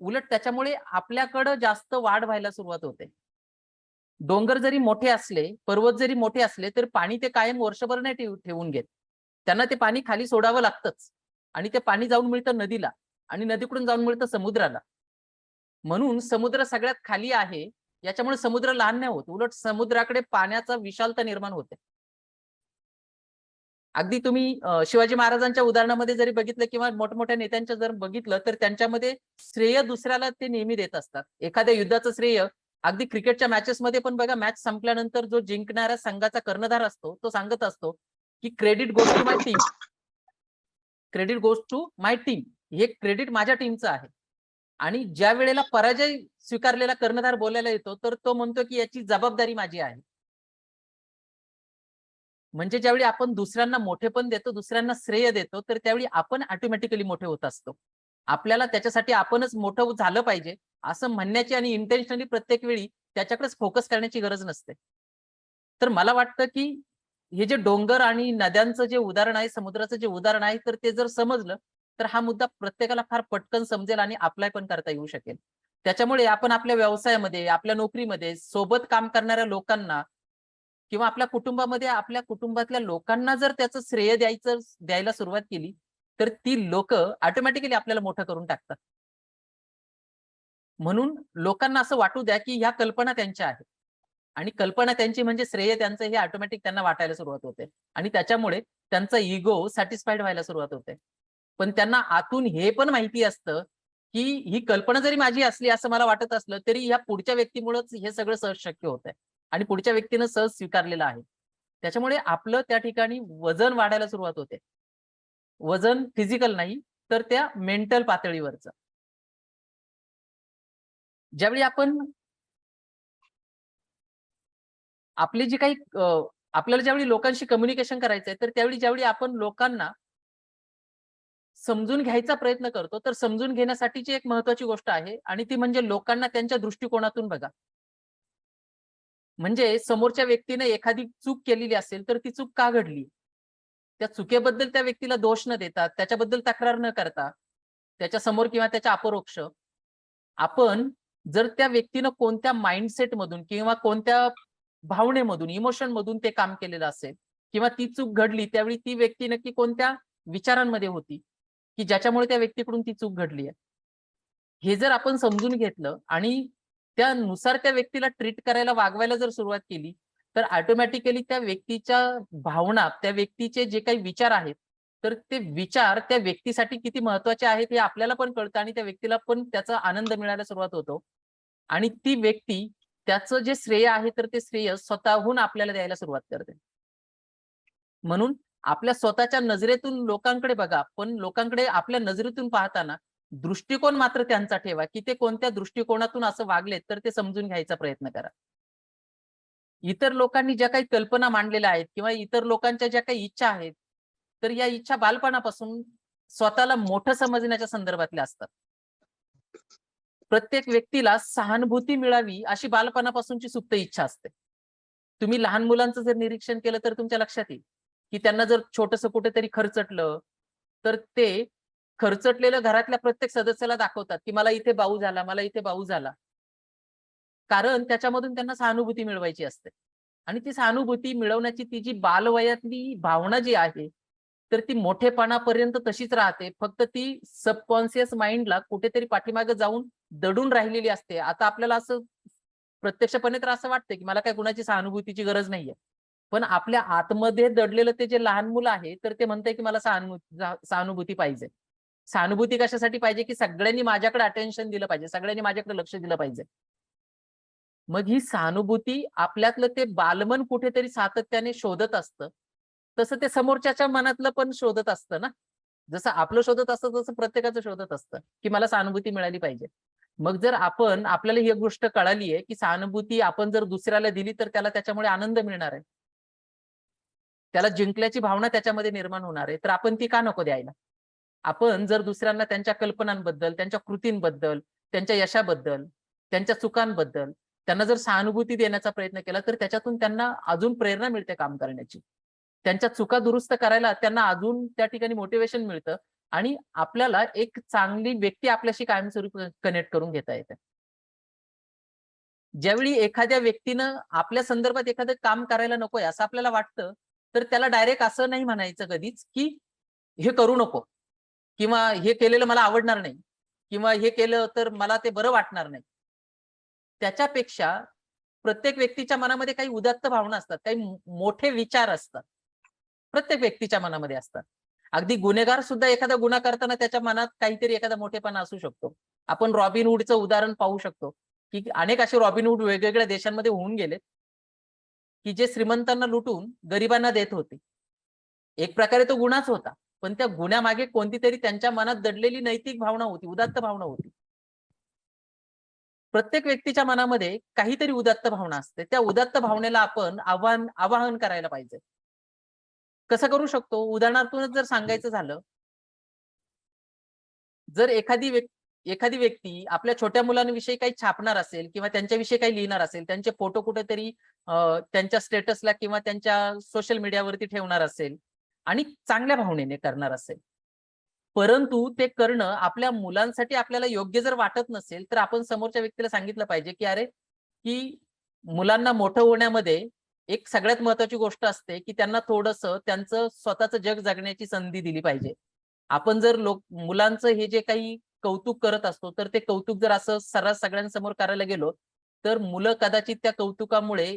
उलट त्याच्यामुळे आपल्याकडं जास्त वाढ व्हायला सुरुवात होते. डोंगर जरी मोठे असले, पर्वत जरी मोठे असले, तर पाणी ते कायम वर्षभर नाही ठेवून घेत. त्यांना ते पाणी खाली सोडावं लागतंच आणि ते पाणी जाऊन मिळतं नदीला आणि नदीकडून जाऊन मिळतं समुद्राला. म्हणून समुद्र सगळ्यात खाली आहे, याच्यामुळे समुद्र लहान नाही होत. उलट समुद्राकडे पाण्याचा विशालता निर्माण होते. अगदी तुम्ही शिवाजी महाराजांच्या उदाहरणामध्ये जरी बघितलं किंवा मोठमोठ्या नेत्यांच्या जर बघितलं, तर त्यांच्यामध्ये श्रेय दुसऱ्याला ते नेहमी देत असतात. एखाद्या युद्धाचं श्रेय अगदी क्रिकेटच्या मॅचेसमध्ये पण बघा, मॅच संपल्यानंतर जो जिंकणाऱ्या संघाचा कर्णधार असतो, तो सांगत असतो, की credit goes to my team. Credit goes to my team. हे क्रेडिट माझ्या टीमचं आहे. आणि ज्या वेळेला पराजय स्वीकारलेला कर्णधार बोलायला येतो, तर तो म्हणतो, की याची जबाबदारी माझी आहे. म्हणजे ज्यावेळी आपण दुसऱ्यांना मोठेपण देतो, दुसऱ्यांना श्रेय देतो, तर त्यावेळी आपण ऑटोमॅटिकली मोठे होत असतो. आपल्याला त्याच्यासाठी आपणच मोठं झालं पाहिजे, असं म्हणण्याची आणि इंटेन्शनली प्रत्येक वेळी त्याच्याकडेच फोकस करण्याची गरज नसते. तर मला वाटतं, की हे जे डोंगर आणि नद्यांचं जे उदाहरण आहे, समुद्राचं जे उदाहरण आहे, तर ते जर समजलं, तर हा मुद्दा प्रत्येकाला फार पटकन समजेल आणि अप्लाय पण करता येऊ शकेल. त्याच्यामुळे आपण आपल्या व्यवसायामध्ये, आपल्या नोकरीमध्ये सोबत काम करणाऱ्या लोकांना किंवा आपल्या कुटुंबामध्ये आपल्या कुटुंबातल्या लोकांना जर त्याचं श्रेय द्यायला सुरुवात केली, तर ती लोकं ऑटोमॅटिकली आपल्याला मोठं करून टाकतात. म्हणून लोकांना असं वाटू द्या, की ह्या कल्पना त्यांच्या आहेत आणि कल्पना त्यांची म्हणजे श्रेय त्यांचं हे ऑटोमॅटिक त्यांना वाटायला सुरुवात होते आणि त्याच्यामुळे त्यांचा इगो सॅटिस्फाईड व्हायला सुरुवात होते. पण त्यांना आतून हे पण माहिती असतं, की ही कल्पना जरी माझी असली असं मला वाटत असलं, तरी ह्या पुढच्या व्यक्तीमुळेच हे सगळं सहज शक्य होतंय आणि पुढच्या व्यक्तीनं सहज स्वीकारलेलं आहे. त्याच्यामुळे आपलं त्या ठिकाणी वजन वाढायला सुरुवात होते. वजन फिजिकल नाही, तर त्या मेंटल पातळीवरचं. ज्यावेळी आपण आपली जी काही आपल्याला ज्यावेळी लोकांशी कम्युनिकेशन करायचंय, तर त्यावेळी ज्यावेळी आपण लोकांना समजून घ्यायचा प्रयत्न करतो, तर समजून घेण्यासाठीची एक महत्त्वाची गोष्ट आहे आणि ती म्हणजे लोकांना त्यांच्या दृष्टिकोनातून बघा. म्हणजे समोरच्या व्यक्तीने एखादी चूक केलेली असेल, तर ती चूक का घडली? त्या चुकीबद्दल त्या व्यक्तीला दोष न देता, त्याच्याबद्दल तक्रार न करता, त्याच्यासमोर किंवा त्याच्या अपरोक्ष आपण जर त्या व्यक्तीनं कोणत्या माइंडसेटमधून किंवा कोणत्या भावनेमधून, इमोशनमधून ते काम केलेलं असेल किंवा ती चूक घडली, त्यावेळी ती व्यक्ती नक्की कोणत्या विचारांमध्ये होती, की ज्याच्यामुळे त्या व्यक्तीकडून ती चूक घडली आहे. हे जर आपण समजून घेतलं आणि त्यानुसार त्या व्यक्तीला ट्रीट करायला, वागवायला जर सुरुवात केली, तर ऑटोमॅटिकली त्या व्यक्तीच्या भावना, त्या व्यक्तीचे जे काही विचार आहेत, तर ते विचार त्या व्यक्तीसाठी किती महत्त्वाचे आहेत हे आपल्याला पण कळतं आणि त्या व्यक्तीला पण त्याचा आनंद मिळायला सुरुवात होतो. आणि ती व्यक्ती त्याचं जे श्रेय आहे, तर ते श्रेय स्वतःहून आपल्याला द्यायला सुरुवात करते. म्हणून आपल्या स्वतःच्या नजरेतून लोकांकडे बघा, पण लोकांकडे आपल्या नजरेतून पाहताना दृष्टिकोन मात्र त्यांचा ठेवा, की ते कोणत्या दृष्टिकोनातून असं वागलेत, तर ते समजून घ्यायचा प्रयत्न करा. इतर लोकांनी ज्या काही कल्पना मांडलेल्या आहेत किंवा इतर लोकांच्या ज्या काही इच्छा आहेत, तर या इच्छा बालपणापासून स्वतःला मोठं समजण्याच्या संदर्भातल्या असतात. प्रत्येक व्यक्तीला सहानुभूती मिळावी अशी बालपणापासूनची सुप्त इच्छा असते. तुम्ही लहान मुलांचं जर निरीक्षण केलं तर तुमच्या लक्षात येईल, की त्यांना जर छोटंसं कुठेतरी खरचटलं, तर ते खरचटलेलं घरातल्या प्रत्येक सदस्याला दाखवतात, की मला इथे बाऊ झाला, मला इथे बाऊ झाला. कारण त्याच्यामधून त्यांना सहानुभूती मिळवायची असते. आणि ती सहानुभूती मिळवण्याची ती जी बालवयातली भावना जी आहे, तर ती मोठेपणापर्यंत तशीच राहते. फक्त ती सबकॉन्शियस माइंडला कुठेतरी पाठीमागे जाऊन दडून राहिलेली असते. आता आपल्याला असं प्रत्यक्षपणे तर असं वाटतं, की मला काही कुणाची सहानुभूतीची गरज नाहीये. पण आपल्या आतमध्ये दडलेलं ते जे लहान मुलं आहे, तर ते म्हणतंय, की मला सहानुभूती पाहिजे. सहानुभूती कशासाठी पाहिजे, की सगळ्यांनी माझ्याकडे अटेन्शन दिलं पाहिजे, सगळ्यांनी माझ्याकडे लक्ष दिलं पाहिजे. मग ही सहानुभूती आपल्यातलं ते बालमन कुठेतरी सातत्याने शोधत असतं. तसं ते समोरच्याच्या मनातलं पण शोधत असतं ना. जसं आपलं शोधत असतं तसं प्रत्येकाचं शोधत असतं, की मला सहानुभूती मिळाली पाहिजे. मग जर आपल्याला ही गोष्ट कळाली आहे, की सहानुभूती आपण जर दुसऱ्याला दिली तर त्याला त्याच्यामुळे आनंद मिळणार आहे. त्याला जिंकल्याची भावना त्याच्यामध्ये निर्माण होणार आहे. तर आपण ती का नको द्यायला? आपण जर दुसऱ्यांना त्यांच्या कल्पनांबद्दल, त्यांच्या कृतींबद्दल, त्यांच्या यशाबद्दल, त्यांच्या चुकांबद्दल त्यांना जर सहानुभूती देण्याचा प्रयत्न केला, तर त्याच्यातून त्यांना अजून प्रेरणा मिळते काम करण्याची. त्यांच्या चुका दुरुस्त करायला त्यांना अजून त्या ठिकाणी मोटिव्हेशन मिळतं आणि आपल्याला एक चांगली व्यक्ती आपल्याशी कायमस्वरूपी कनेक्ट करून घेता येते. ज्यावेळी एखाद्या व्यक्तीनं आपल्या संदर्भात एखादं काम करायला नकोय असं आपल्याला वाटतं, तर त्याला डायरेक्ट असं नाही म्हणायचं कधीच, की हे करू नको किंवा हे केलेलं मला आवडणार नाही किंवा हे केलं तर मला ते बरं वाटणार नाही. त्याच्यापेक्षा प्रत्येक व्यक्तीच्या मनामध्ये काही उदात्त भावना असतात, काही मोठे विचार असतात. प्रत्येक व्यक्तीच्या मनामध्ये असतात. अगदी गुन्हेगार सुद्धा एखादा गुन्हा करताना त्याच्या मनात काहीतरी एखादा मोठेपणा असू शकतो. आपण रॉबिन हुडचं उदाहरण पाहू शकतो, की अनेक असे रॉबिन हुड वेगवेगळ्या देशांमध्ये होऊन गेलेत, की जे श्रीमंतांना लुटून गरिबांना देत होते. एक प्रकारे तो गुन्हाच होता. पण त्या गुन्ह्यामागे कोणतीतरी त्यांच्या मनात दडलेली नैतिक भावना होती, उदात्त भावना होती. प्रत्येक व्यक्तीच्या मनामध्ये काहीतरी उदात्त भावना असते. त्या उदात्त भावनेला आपण आवाहन करायला पाहिजे. कसं करू शकतो? उदाहरणार्थूनच जर सांगायचं झालं, जर एखादी व्यक्ती आपल्या छोट्या मुलांविषयी काही छापणार असेल किंवा त्यांच्याविषयी काही लिहिणार असेल, त्यांचे फोटो कुठेतरी त्यांच्या स्टेटसला किंवा त्यांच्या सोशल मीडियावरती ठेवणार असेल आणि चांगल्या भावनेने करणार असेल. परंतु ते करणं आपल्या मुलांसाठी आपल्याला योग्य जर वाटत नसेल, तर आपण समोरच्या व्यक्तीला सांगितलं पाहिजे, की "अरे, की मुलांना मोठं होण्यामध्ये एक सगळ्यात महत्त्वाची गोष्ट असते, की त्यांना थोडंसं त्यांचं स्वतःचं जग जगण्याची संधी दिली पाहिजे." आपण जर मुलांचं हे जे काही कौतुक करत असतो, तर ते कौतुक जर असं सर्रास सगळ्यांसमोर करायला गेलो, तर मुलं कदाचित त्या कौतुकामुळे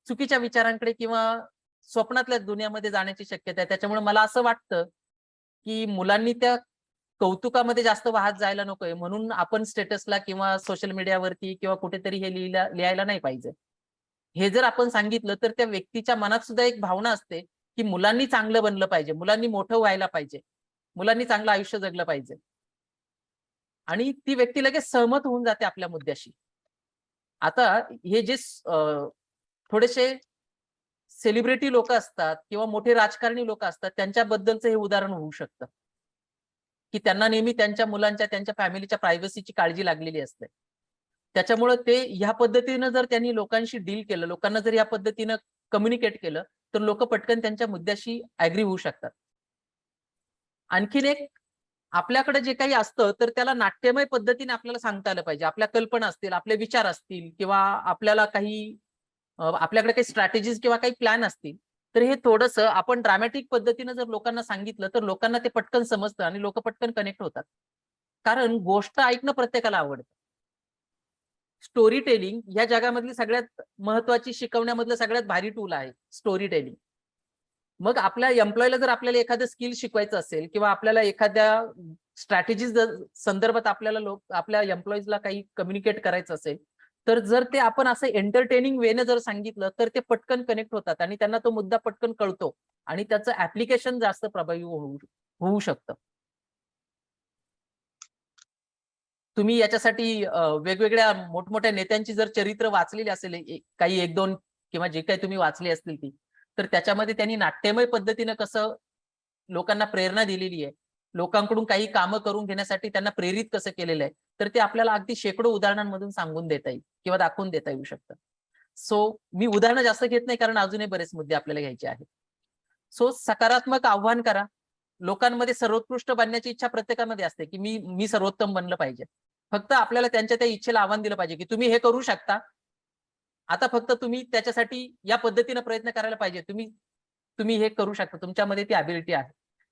चुकीच्या विचारांकडे किंवा स्वप्नातल्या दुनियामध्ये जाण्याची शक्यता आहे. त्याच्यामुळे मला असं वाटतं, की मुलांनी त्या कौतुकामध्ये जास्त वाहत जायला नकोय. म्हणून आपण स्टेटसला किंवा सोशल मीडियावरती किंवा कुठेतरी हे लिहायला नाही पाहिजे. हे जर आपण सांगितलं, तर त्या व्यक्तीच्या मनात सुद्धा एक भावना असते, की मुलांनी चांगलं बनलं पाहिजे, मुलांनी मोठं व्हायला पाहिजे, मुलांनी चांगलं आयुष्य जगलं पाहिजे. आणि ती व्यक्ती लगेच सहमत होऊन जाते आपल्या मुद्द्याशी. आता हे जे थोडेसे सेलिब्रिटी लोकं असतात किंवा मोठे राजकारणी लोकं असतात, त्यांच्याबद्दलचं हे उदाहरण होऊ शकतं. की त्यांना नेहमी त्यांच्या मुलांच्या, त्यांच्या फॅमिलीच्या प्रायव्हसीची काळजी लागलेली असते. त्याच्यामुळं ते ह्या पद्धतीनं जर त्यांनी लोकांशी डील केलं, लोकांना जर या पद्धतीनं कम्युनिकेट केलं, तर लोकं पटकन त्यांच्या मुद्द्याशी ॲग्री होऊ शकतात. आणखीन एक आपल्याकडे जे काही असतं, तर त्याला नाट्यमय पद्धतीने आपल्याला सांगता आलं पाहिजे. आपल्या कल्पना असतील, आपले विचार असतील किंवा आपल्याला आपल्याकडे काही स्ट्रॅटेजीज किंवा काही प्लॅन असतील, तर हे थोडंसं आपण ड्रामॅटिक पद्धतीनं जर लोकांना सांगितलं, तर लोकांना ते पटकन समजतं आणि लोकं पटकन कनेक्ट होतात. कारण गोष्ट ऐकणं प्रत्येकाला आवडतं. स्टोरी टेलिंग ह्या जगामधली सगळ्यात महत्त्वाची शिकवण्यामधलं सगळ्यात भारी टूल आहे स्टोरी टेलिंग. मग आपल्या एम्प्लॉयीला जर आपल्याला एखादं स्किल शिकवायचं असेल किंवा आपल्याला एखाद्या स्ट्रॅटेजीज संदर्भात आपल्या एम्प्लॉईजला काही कम्युनिकेट करायचं असेल, तर जर ते आपण असं एंटरटेनिंग वेने जर सांगितलं, तर ते पटकन कनेक्ट होतात आणि त्यांना तो मुद्दा पटकन कळतो आणि त्याचं ॲप्लिकेशन जास्त प्रभावी होऊ होऊ शकतं. तुम्ही याच्यासाठी वेगवेगळ्या मोठमोठ्या नेत्यांची जर चरित्र वाचलेली असेल, काही 1-2 किंवा जे काही तुम्ही वाचली असतील ती, तर त्याच्यामध्ये त्यांनी नाट्यमय पद्धतीनं कसं लोकांना प्रेरणा दिलेली आहे, लोकांकडून काही कामं करून घेण्यासाठी त्यांना प्रेरित कसं केलेलं आहे, तर ते आपल्याला अगदी शेकडो उदाहरणांमधून सांगून देता येईल किंवा दाखवून देता येऊ शकतं. सो मी उदाहरणं जास्त घेत नाही, कारण अजूनही बरेच मुद्दे आपल्याला घ्यायचे आहेत. सो सकारात्मक आव्हान करा. लोकांमध्ये सर्वोत्कृष्ट बनण्याची इच्छा प्रत्येकामध्ये असते, की मी सर्वोत्तम बनलं पाहिजे. फक्त आपल्याला त्यांच्या त्या इच्छेला आव्हान दिलं पाहिजे, की तुम्ही हे करू शकता. आता फक्त तुम्ही त्याच्यासाठी या पद्धतीने प्रयत्न करायला पाहिजे. तुम्ही तुम्ही हे करू शकता. तुमच्यामध्ये ती ॲबिलिटी आहे.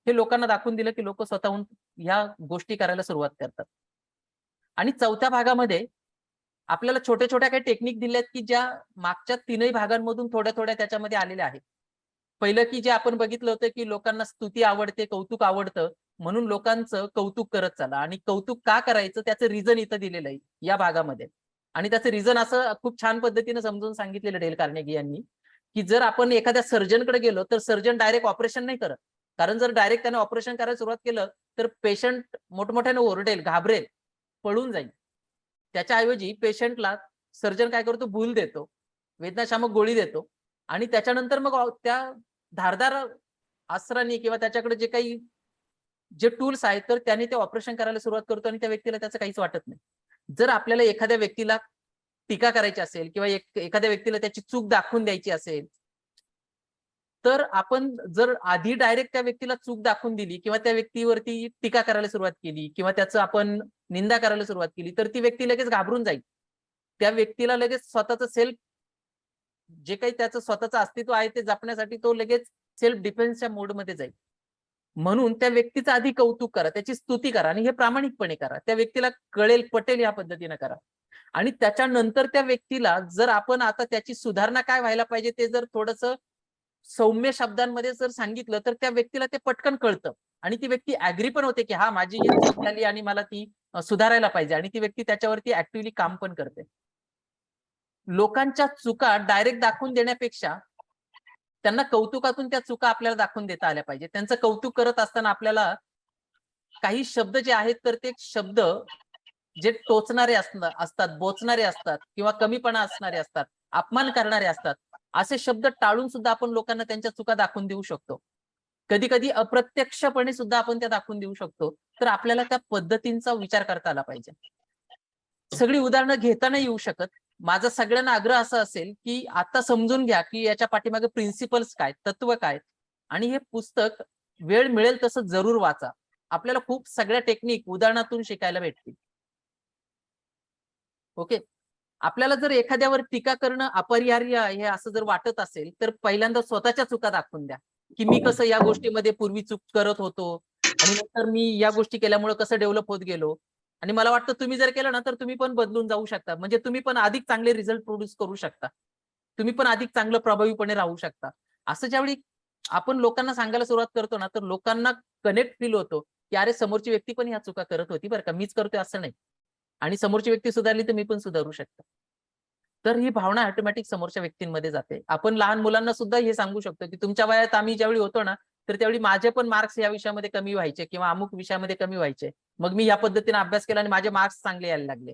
हे लोकांना दाखवून दिलं, की लोकं स्वतःहून ह्या गोष्टी करायला सुरुवात करतात. आणि चौथ्या भागामध्ये आपल्याला छोट्या-छोट्या काही टेक्निक दिल्यात, की ज्या मागच्या तीनही भागांमधून थोड्या-थोड्या त्याच्यामध्ये आलेल्या आहेत. पहिलं की जे आपण बघितलं होतं, की लोकांना स्तुती आवडते, कौतुक आवडतं, म्हणून लोकांचं कौतुक करत चला आणि कौतुक का करायचं त्याचं रिझन इथं दिलेलं आहे या भागामध्ये. आणि त्याचं रिझन असं खूप छान पद्धतीने समजून सांगितलेलं डेल कार्नेगी यांनी, की जर आपण एखाद्या सर्जनकडे गेलो, तर सर्जन डायरेक्ट ऑपरेशन नाही करत. कारण जर डायरेक्ट त्याने ऑपरेशन करायला सुरुवात केलं, तर पेशंट मोठमोठ्याने ओरडेल, घाबरेल, पळून जाईल. त्याच्याऐवजी पेशंटला सर्जन काय करतो, भूल देतो, वेदनाशामक गोळी देतो आणि त्याच्यानंतर मग त्या धारदार अस्त्रांनी किंवा त्याच्याकडे जे टूल्स आहेत, तर त्याने ते ऑपरेशन करायला सुरुवात करतो आणि त्या व्यक्तीला त्याचं काहीच वाटत नाही. जर आपल्याला एखाद्या व्यक्तीला टीका करायची असेल किंवा एखाद्या व्यक्तीला त्याची चूक दाखवून द्यायची असेल, तर आपण जर आधी डायरेक्ट त्या व्यक्तीला चूक दाखवून दिली किंवा त्या व्यक्तीवरती टीका करायला सुरुवात केली किंवा त्याचं आपण निंदा करायला सुरुवात केली, तर ती व्यक्ती लगेच घाबरून जाईल. त्या व्यक्तीला लगेच स्वतःचं जे काही त्याचं स्वतःचं अस्तित्व आहे ते जपण्यासाठी तो लगेच सेल्फ डिफेन्सच्या मोडमध्ये जाईल. म्हणून त्या व्यक्तीचं आधी कौतुक करा, त्याची स्तुती करा आणि हे प्रामाणिकपणे करा. त्या व्यक्तीला कळेल, पटेल या पद्धतीने करा. आणि त्याच्यानंतर त्या व्यक्तीला जर आपण आता त्याची सुधारणा काय व्हायला पाहिजे ते जर थोडंसं सौम्य शब्दांमध्ये जर सांगितलं, तर त्या व्यक्तीला ते पटकन कळतं आणि ती व्यक्ती ॲग्री पण होते, की हां, माझी ही चूक झाली आणि मला ती सुधारायला पाहिजे आणि ती व्यक्ती त्याच्यावरती ॲक्टिव्हली काम पण करते. लोकांच्या चुका डायरेक्ट दाखवून देण्यापेक्षा त्यांना कौतुकातून त्या चुका आपल्याला दाखवून देता आल्या पाहिजे. त्यांचं कौतुक करत असताना आपल्याला काही शब्द जे आहेत, तर ते शब्द जे टोचणारे असतात, बोचणारे असतात किंवा कमीपणा असणारे असतात, अपमान करणारे असतात. असे शब्द टाळून सुद्धा आपण लोकांना त्यांच्या चुका दाखवून देऊ शकतो. कधी-कधी अप्रत्यक्षपणे सुद्धा आपण त्या दाखवून देऊ शकतो. तर आपल्याला त्या पद्धतींचा विचार करता आला पाहिजे. सगळी उदाहरणं घेता नाही येऊ शकत. माझा सगळ्यांना आग्रह असा असेल, की आता समजून घ्या, की याच्या पाठीमागे प्रिन्सिपल्स काय, तत्व काय आणि हे पुस्तक वेळ मिळेल तसं जरूर वाचा. आपल्याला खूप सगळ्या टेक्निक उदाहरणातून शिकायला भेटतील. ओके. आपल्याला जर एखाद्यावर टीका करणं अपरिहार्य आहे हे असं जर वाटत असेल, तर पहिल्यांदा स्वतःच्या चुका दाखवून द्या, की मी कसं या गोष्टीमध्ये पूर्वी चूक करत होतो आणि नंतर मी या गोष्टी केल्यामुळे कसं डेव्हलप होत गेलो. आणि मला वाटतं तुम्ही जर केलं ना, तर तुम्ही पण बदलून जाऊ शकता. म्हणजे तुम्ही पण अधिक चांगले रिझल्ट प्रोड्यूस करू शकता. तुम्ही पण अधिक चांगलं प्रभावीपणे राहू शकता. असं ज्यावेळी आपण लोकांना सांगायला सुरुवात करतो ना, तर लोकांना कनेक्ट फील होतो, की अरे समोरची व्यक्ती पण ह्या चुका करत होती बरं का, मीच करतोय असं नाही. आणि समोरची व्यक्ती सुधारली तर मी पण सुधारू शकतो. तर ही भावना ऑटोमॅटिक समोरच्या व्यक्तींमध्ये जाते. आपण लहान मुलांना सुद्धा हे सांगू शकतो, की तुमच्या वयात आम्ही ज्यावेळी होतो ना, तर त्यावेळी माझे पण मार्क्स या विषयामध्ये कमी व्हायचे किंवा अमुक विषयामध्ये कमी व्हायचे. मग मी या पद्धतीने अभ्यास केला आणि माझे मार्क्स चांगले यायला लागले.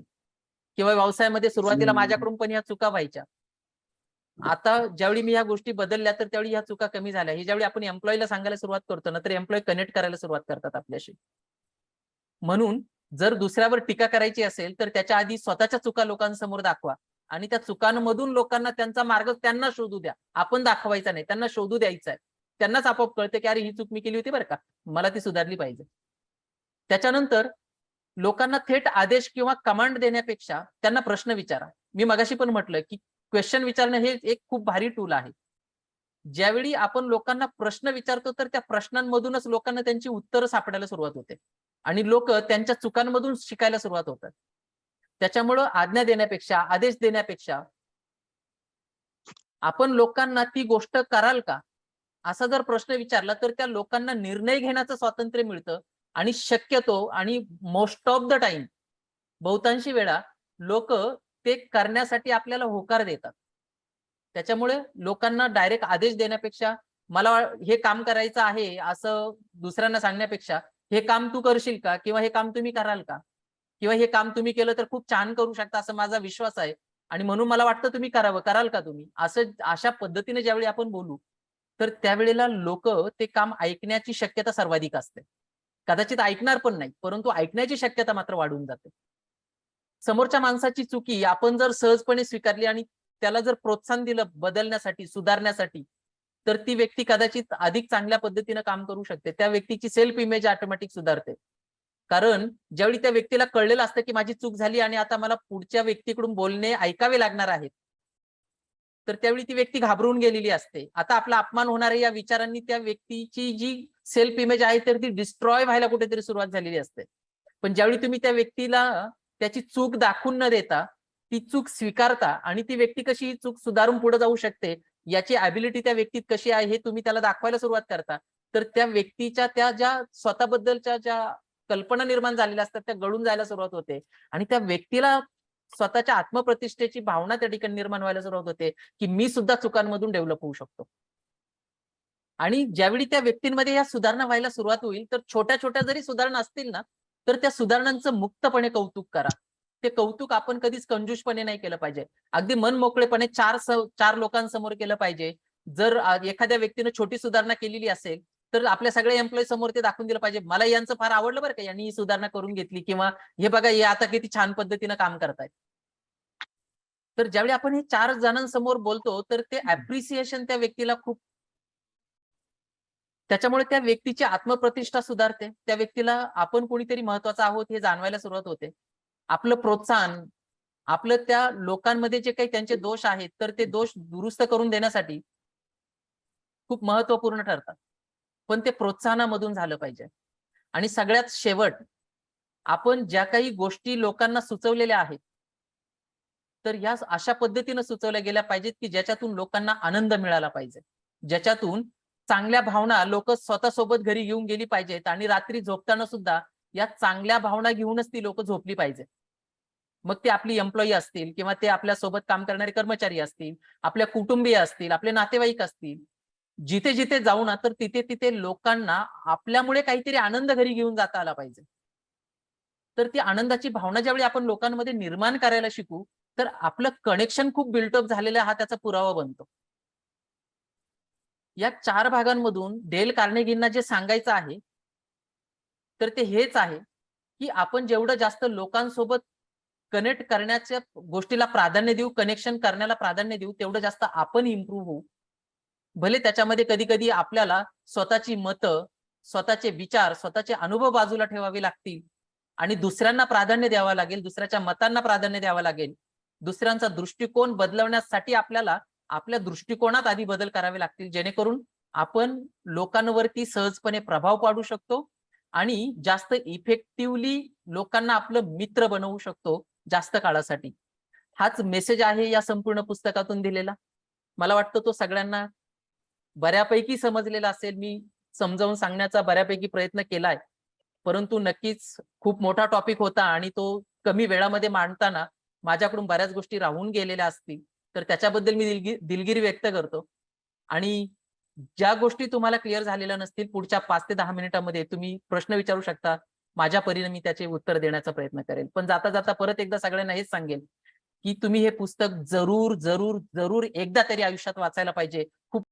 किंवा व्यवसायामध्ये सुरुवातीला माझ्याकडून पण ह्या चुका व्हायच्या. आता ज्यावेळी मी ह्या गोष्टी बदलल्या, तर त्यावेळी ह्या चुका कमी झाल्या. हे ज्यावेळी आपण एम्प्लॉयीला सांगायला सुरुवात करतो ना, तर एम्प्लॉयी कनेक्ट करायला सुरुवात करतात आपल्याशी. म्हणून जर दुसऱ्यावर टीका करायची असेल, तर त्याच्या आधी स्वतःच्या चुका लोकांसमोर दाखवा आणि त्या चुकांमधून लोकांना त्यांचा मार्ग त्यांना शोधू द्या. आपण दाखवायचा नाही, त्यांना शोधू द्यायचा आहे. त्यांनाच आपोआप कळतं, की अरे ही चूक मी केली होती बरं का, मला ती सुधारली पाहिजे. त्याच्यानंतर लोकांना थेट आदेश किंवा कमांड देण्यापेक्षा त्यांना प्रश्न विचारा. मी मगाशी पण म्हटलं, की क्वेश्चन विचारणं हे एक खूप भारी टूल आहे. ज्यावेळी आपण लोकांना प्रश्न विचारतो, तर त्या प्रश्नांमधूनच लोकांना त्यांची उत्तरं सापडायला सुरुवात होते आणि लोकं त्यांच्या चुकांमधून शिकायला सुरुवात होतात. त्याच्यामुळं आज्ञा देण्यापेक्षा, आदेश देण्यापेक्षा आपण लोकांना ती गोष्ट कराल का? असा जर प्रश्न विचारला, तर त्या लोकांना निर्णय घेण्याचं स्वातंत्र्य मिळतं आणि शक्यतो आणि मोस्ट ऑफ द टाईम बहुतांशी वेळा लोकं ते करण्यासाठी आपल्याला होकार देतात. त्याच्यामुळे लोकांना डायरेक्ट आदेश देण्यापेक्षा हे काम करायचं आहे असं दुसऱ्यांना सांगण्यापेक्षा, "हे काम तू करशील का? किंवा हे काम तुम्ही कराल का? किंवा हे काम तुम्ही केलं तर खूप छान करू शकता असा माझा विश्वास आहे." आणि म्हणून मला वाटतं तुम्ही करावं. कराल का तुम्ही? असं अशा पद्धतीने ज्यावेळी आपण बोलू, तर त्यावेळेला लोक ते काम ऐकण्याची शक्यता सर्वाधिक असते. कदाचित ऐकणार पण नाही, परंतु ऐकण्याची शक्यता मात्र वाढून जाते. समोरच्या माणसाची चुकी आपण जर सहजपणे स्वीकारली आणि त्याला जर प्रोत्साहन दिलं बदलण्यासाठी, सुधारण्यासाठी, तर ती व्यक्ती कदाचित अधिक चांगल्या पद्धतीने काम करू शकते. त्या व्यक्तीची सेल्फ इमेज ऑटोमॅटिक सुधारते. कारण ज्यावेळी त्या व्यक्तीला कळलेलं असतं की माझी चूक झाली आणि आता मला पुढच्या व्यक्तीकडून बोलणे ऐकावे लागणार आहेत, तर त्यावेळी ती व्यक्ती घाबरून गेलेली असते. आता आपला अपमान होणार आहे या विचारांनी त्या व्यक्तीची जी सेल्फ इमेज आहे तर ती डिस्ट्रॉय व्हायला कुठेतरी सुरुवात झालेली असते. पण ज्यावेळी तुम्ही त्या व्यक्तीला त्याची चूक दाखवून न देता ती चूक स्वीकारता आणि ती व्यक्ती कशी ही चूक सुधारून पुढे जाऊ शकते याची ॲबिलिटी त्या व्यक्तीत कशी आहे हे तुम्ही त्याला दाखवायला सुरुवात करता, तर त्या व्यक्तीच्या त्या ज्या स्वतःबद्दलच्या ज्या कल्पना निर्माण झालेल्या असतात त्या गळून जायला सुरुवात होते आणि त्या व्यक्तीला स्वतःच्या आत्मप्रतिष्ठेची भावना त्या ठिकाणी निर्माण व्हायला सुरुवात होते, की मी सुद्धा चुकांमधून डेव्हलप होऊ शकतो. आणि ज्यावेळी त्या व्यक्तींमध्ये या सुधारणा व्हायला सुरुवात होईल, तर छोट्या-छोट्या जरी सुधारणा असतील ना, तर त्या सुधारणांचं मुक्तपणे कौतुक करा. ते कौतुक आपण कधीच कंजूसपणे नाही केलं पाहिजे. अगदी मनमोकळेपणे चार लोकांसमोर केलं पाहिजे. जर एखाद्या व्यक्तीने छोटी सुधारणा केलेली असेल, तर आपल्या सगळ्या एम्प्लॉई समोर ते दाखवून दिलं पाहिजे. मला यांचं फार आवडलं बरं का, यांनी ही सुधारणा करून घेतली किंवा हे बघा हे आता किती छान पद्धतीनं काम करतायत. तर ज्यावेळी आपण हे 4 जणांसमोर बोलतो, तर ते अप्रिसिएशन त्या व्यक्तीला खूप त्याच्यामुळे त्या व्यक्तीची आत्मप्रतिष्ठा सुधारते. त्या व्यक्तीला आपण कोणीतरी महत्वाचं आहोत हे जाणवायला सुरुवात होते. आपलं प्रोत्साहन, आपलं त्या लोकांमध्ये जे काही त्यांचे दोष आहेत, तर ते दोष दुरुस्त करून देण्यासाठी खूप महत्त्वपूर्ण ठरतात. पण ते प्रोत्साहनामधून झालं पाहिजे. आणि सगळ्यात शेवट, आपण ज्या काही गोष्टी लोकांना सुचवलेल्या आहेत, तर या अशा पद्धतीने सुचवल्या गेल्या पाहिजेत, की ज्याच्यातून लोकांना आनंद मिळाला पाहिजे. ज्याच्यातून चांगल्या भावना लोक स्वतःसोबत घरी घेऊन गेली पाहिजेत आणि रात्री झोपताना सुद्धा या चांगल्या भावना घेऊनच ती लोक झोपली पाहिजे. मग ते आपली एम्प्लॉई असतील किंवा ते आपल्या सोबत काम करणारे कर्मचारी असतील, आपल्या कुटुंबीय असतील, आपले नातेवाईक असतील. जिथे-जिथे जाऊ ना, तर तिथे-तिथे लोकांना आपल्यामुळे काहीतरी आनंद घरी घेऊन जाता आला पाहिजे. तर ती आनंदाची भावना ज्यावेळी आपण लोकांमध्ये निर्माण करायला शिकू, तर आपलं कनेक्शन खूप बिल्टअप झालेलं हा त्याचा पुरावा बनतो. या 4 भागांमधून डेल कार्नेगींना जे सांगायचं आहे, तर ते हेच आहे, की आपण जेवढं जास्त लोकांसोबत कनेक्ट करण्याच्या गोष्टीला प्राधान्य देऊ, कनेक्शन करण्याला प्राधान्य देऊ, तेवढं जास्त आपण इम्प्रूव्ह होऊ. भले त्याच्यामध्ये कधी-कधी आपल्याला स्वतःची मतं, स्वतःचे विचार, स्वतःचे अनुभव बाजूला ठेवावे लागतील आणि दुसऱ्यांना प्राधान्य द्यावं लागेल, दुसऱ्याच्या मतांना प्राधान्य द्यावं लागेल. दुसऱ्यांचा दृष्टिकोन बदलवण्यासाठी आपल्याला आपल्या दृष्टिकोनात आधी बदल करावे लागतील, जेणेकरून आपण लोकांवरती सहजपणे प्रभाव पाडू शकतो आणि जास्त इफेक्टिव्हली लोकांना आपलं मित्र बनवू शकतो जास्त काळासाठी. हाच मेसेज आहे या संपूर्ण पुस्तकातून दिलेला. मला वाटतं तो सगळ्यांना बऱ्यापैकी समजलेला असेल. मी समजावून सांगण्याचा बऱ्यापैकी प्रयत्न केलाय. परंतु नक्कीच खूप मोठा टॉपिक होता आणि तो कमी वेळामध्ये मांडताना माझ्याकडून बऱ्याच गोष्टी राहून गेलेल्या असतील. तर त्याच्याबद्दल मी दिलगिरी व्यक्त करतो. आणि ज्या गोष्टी तुम्हाला क्लिअर झालेल्या नसतील, पुढच्या 5 ते 10 मिनिटांमध्ये तुम्ही प्रश्न विचारू शकता. माझ्या परीने मी त्याचे उत्तर देण्याचा प्रयत्न करेल. पण जाता-जाता परत एकदा सगळ्यांना हेच सांगेल, की तुम्ही हे पुस्तक जरूर, जरूर, जरूर एकदा तरी आयुष्यात वाचायला पाहिजे. खूप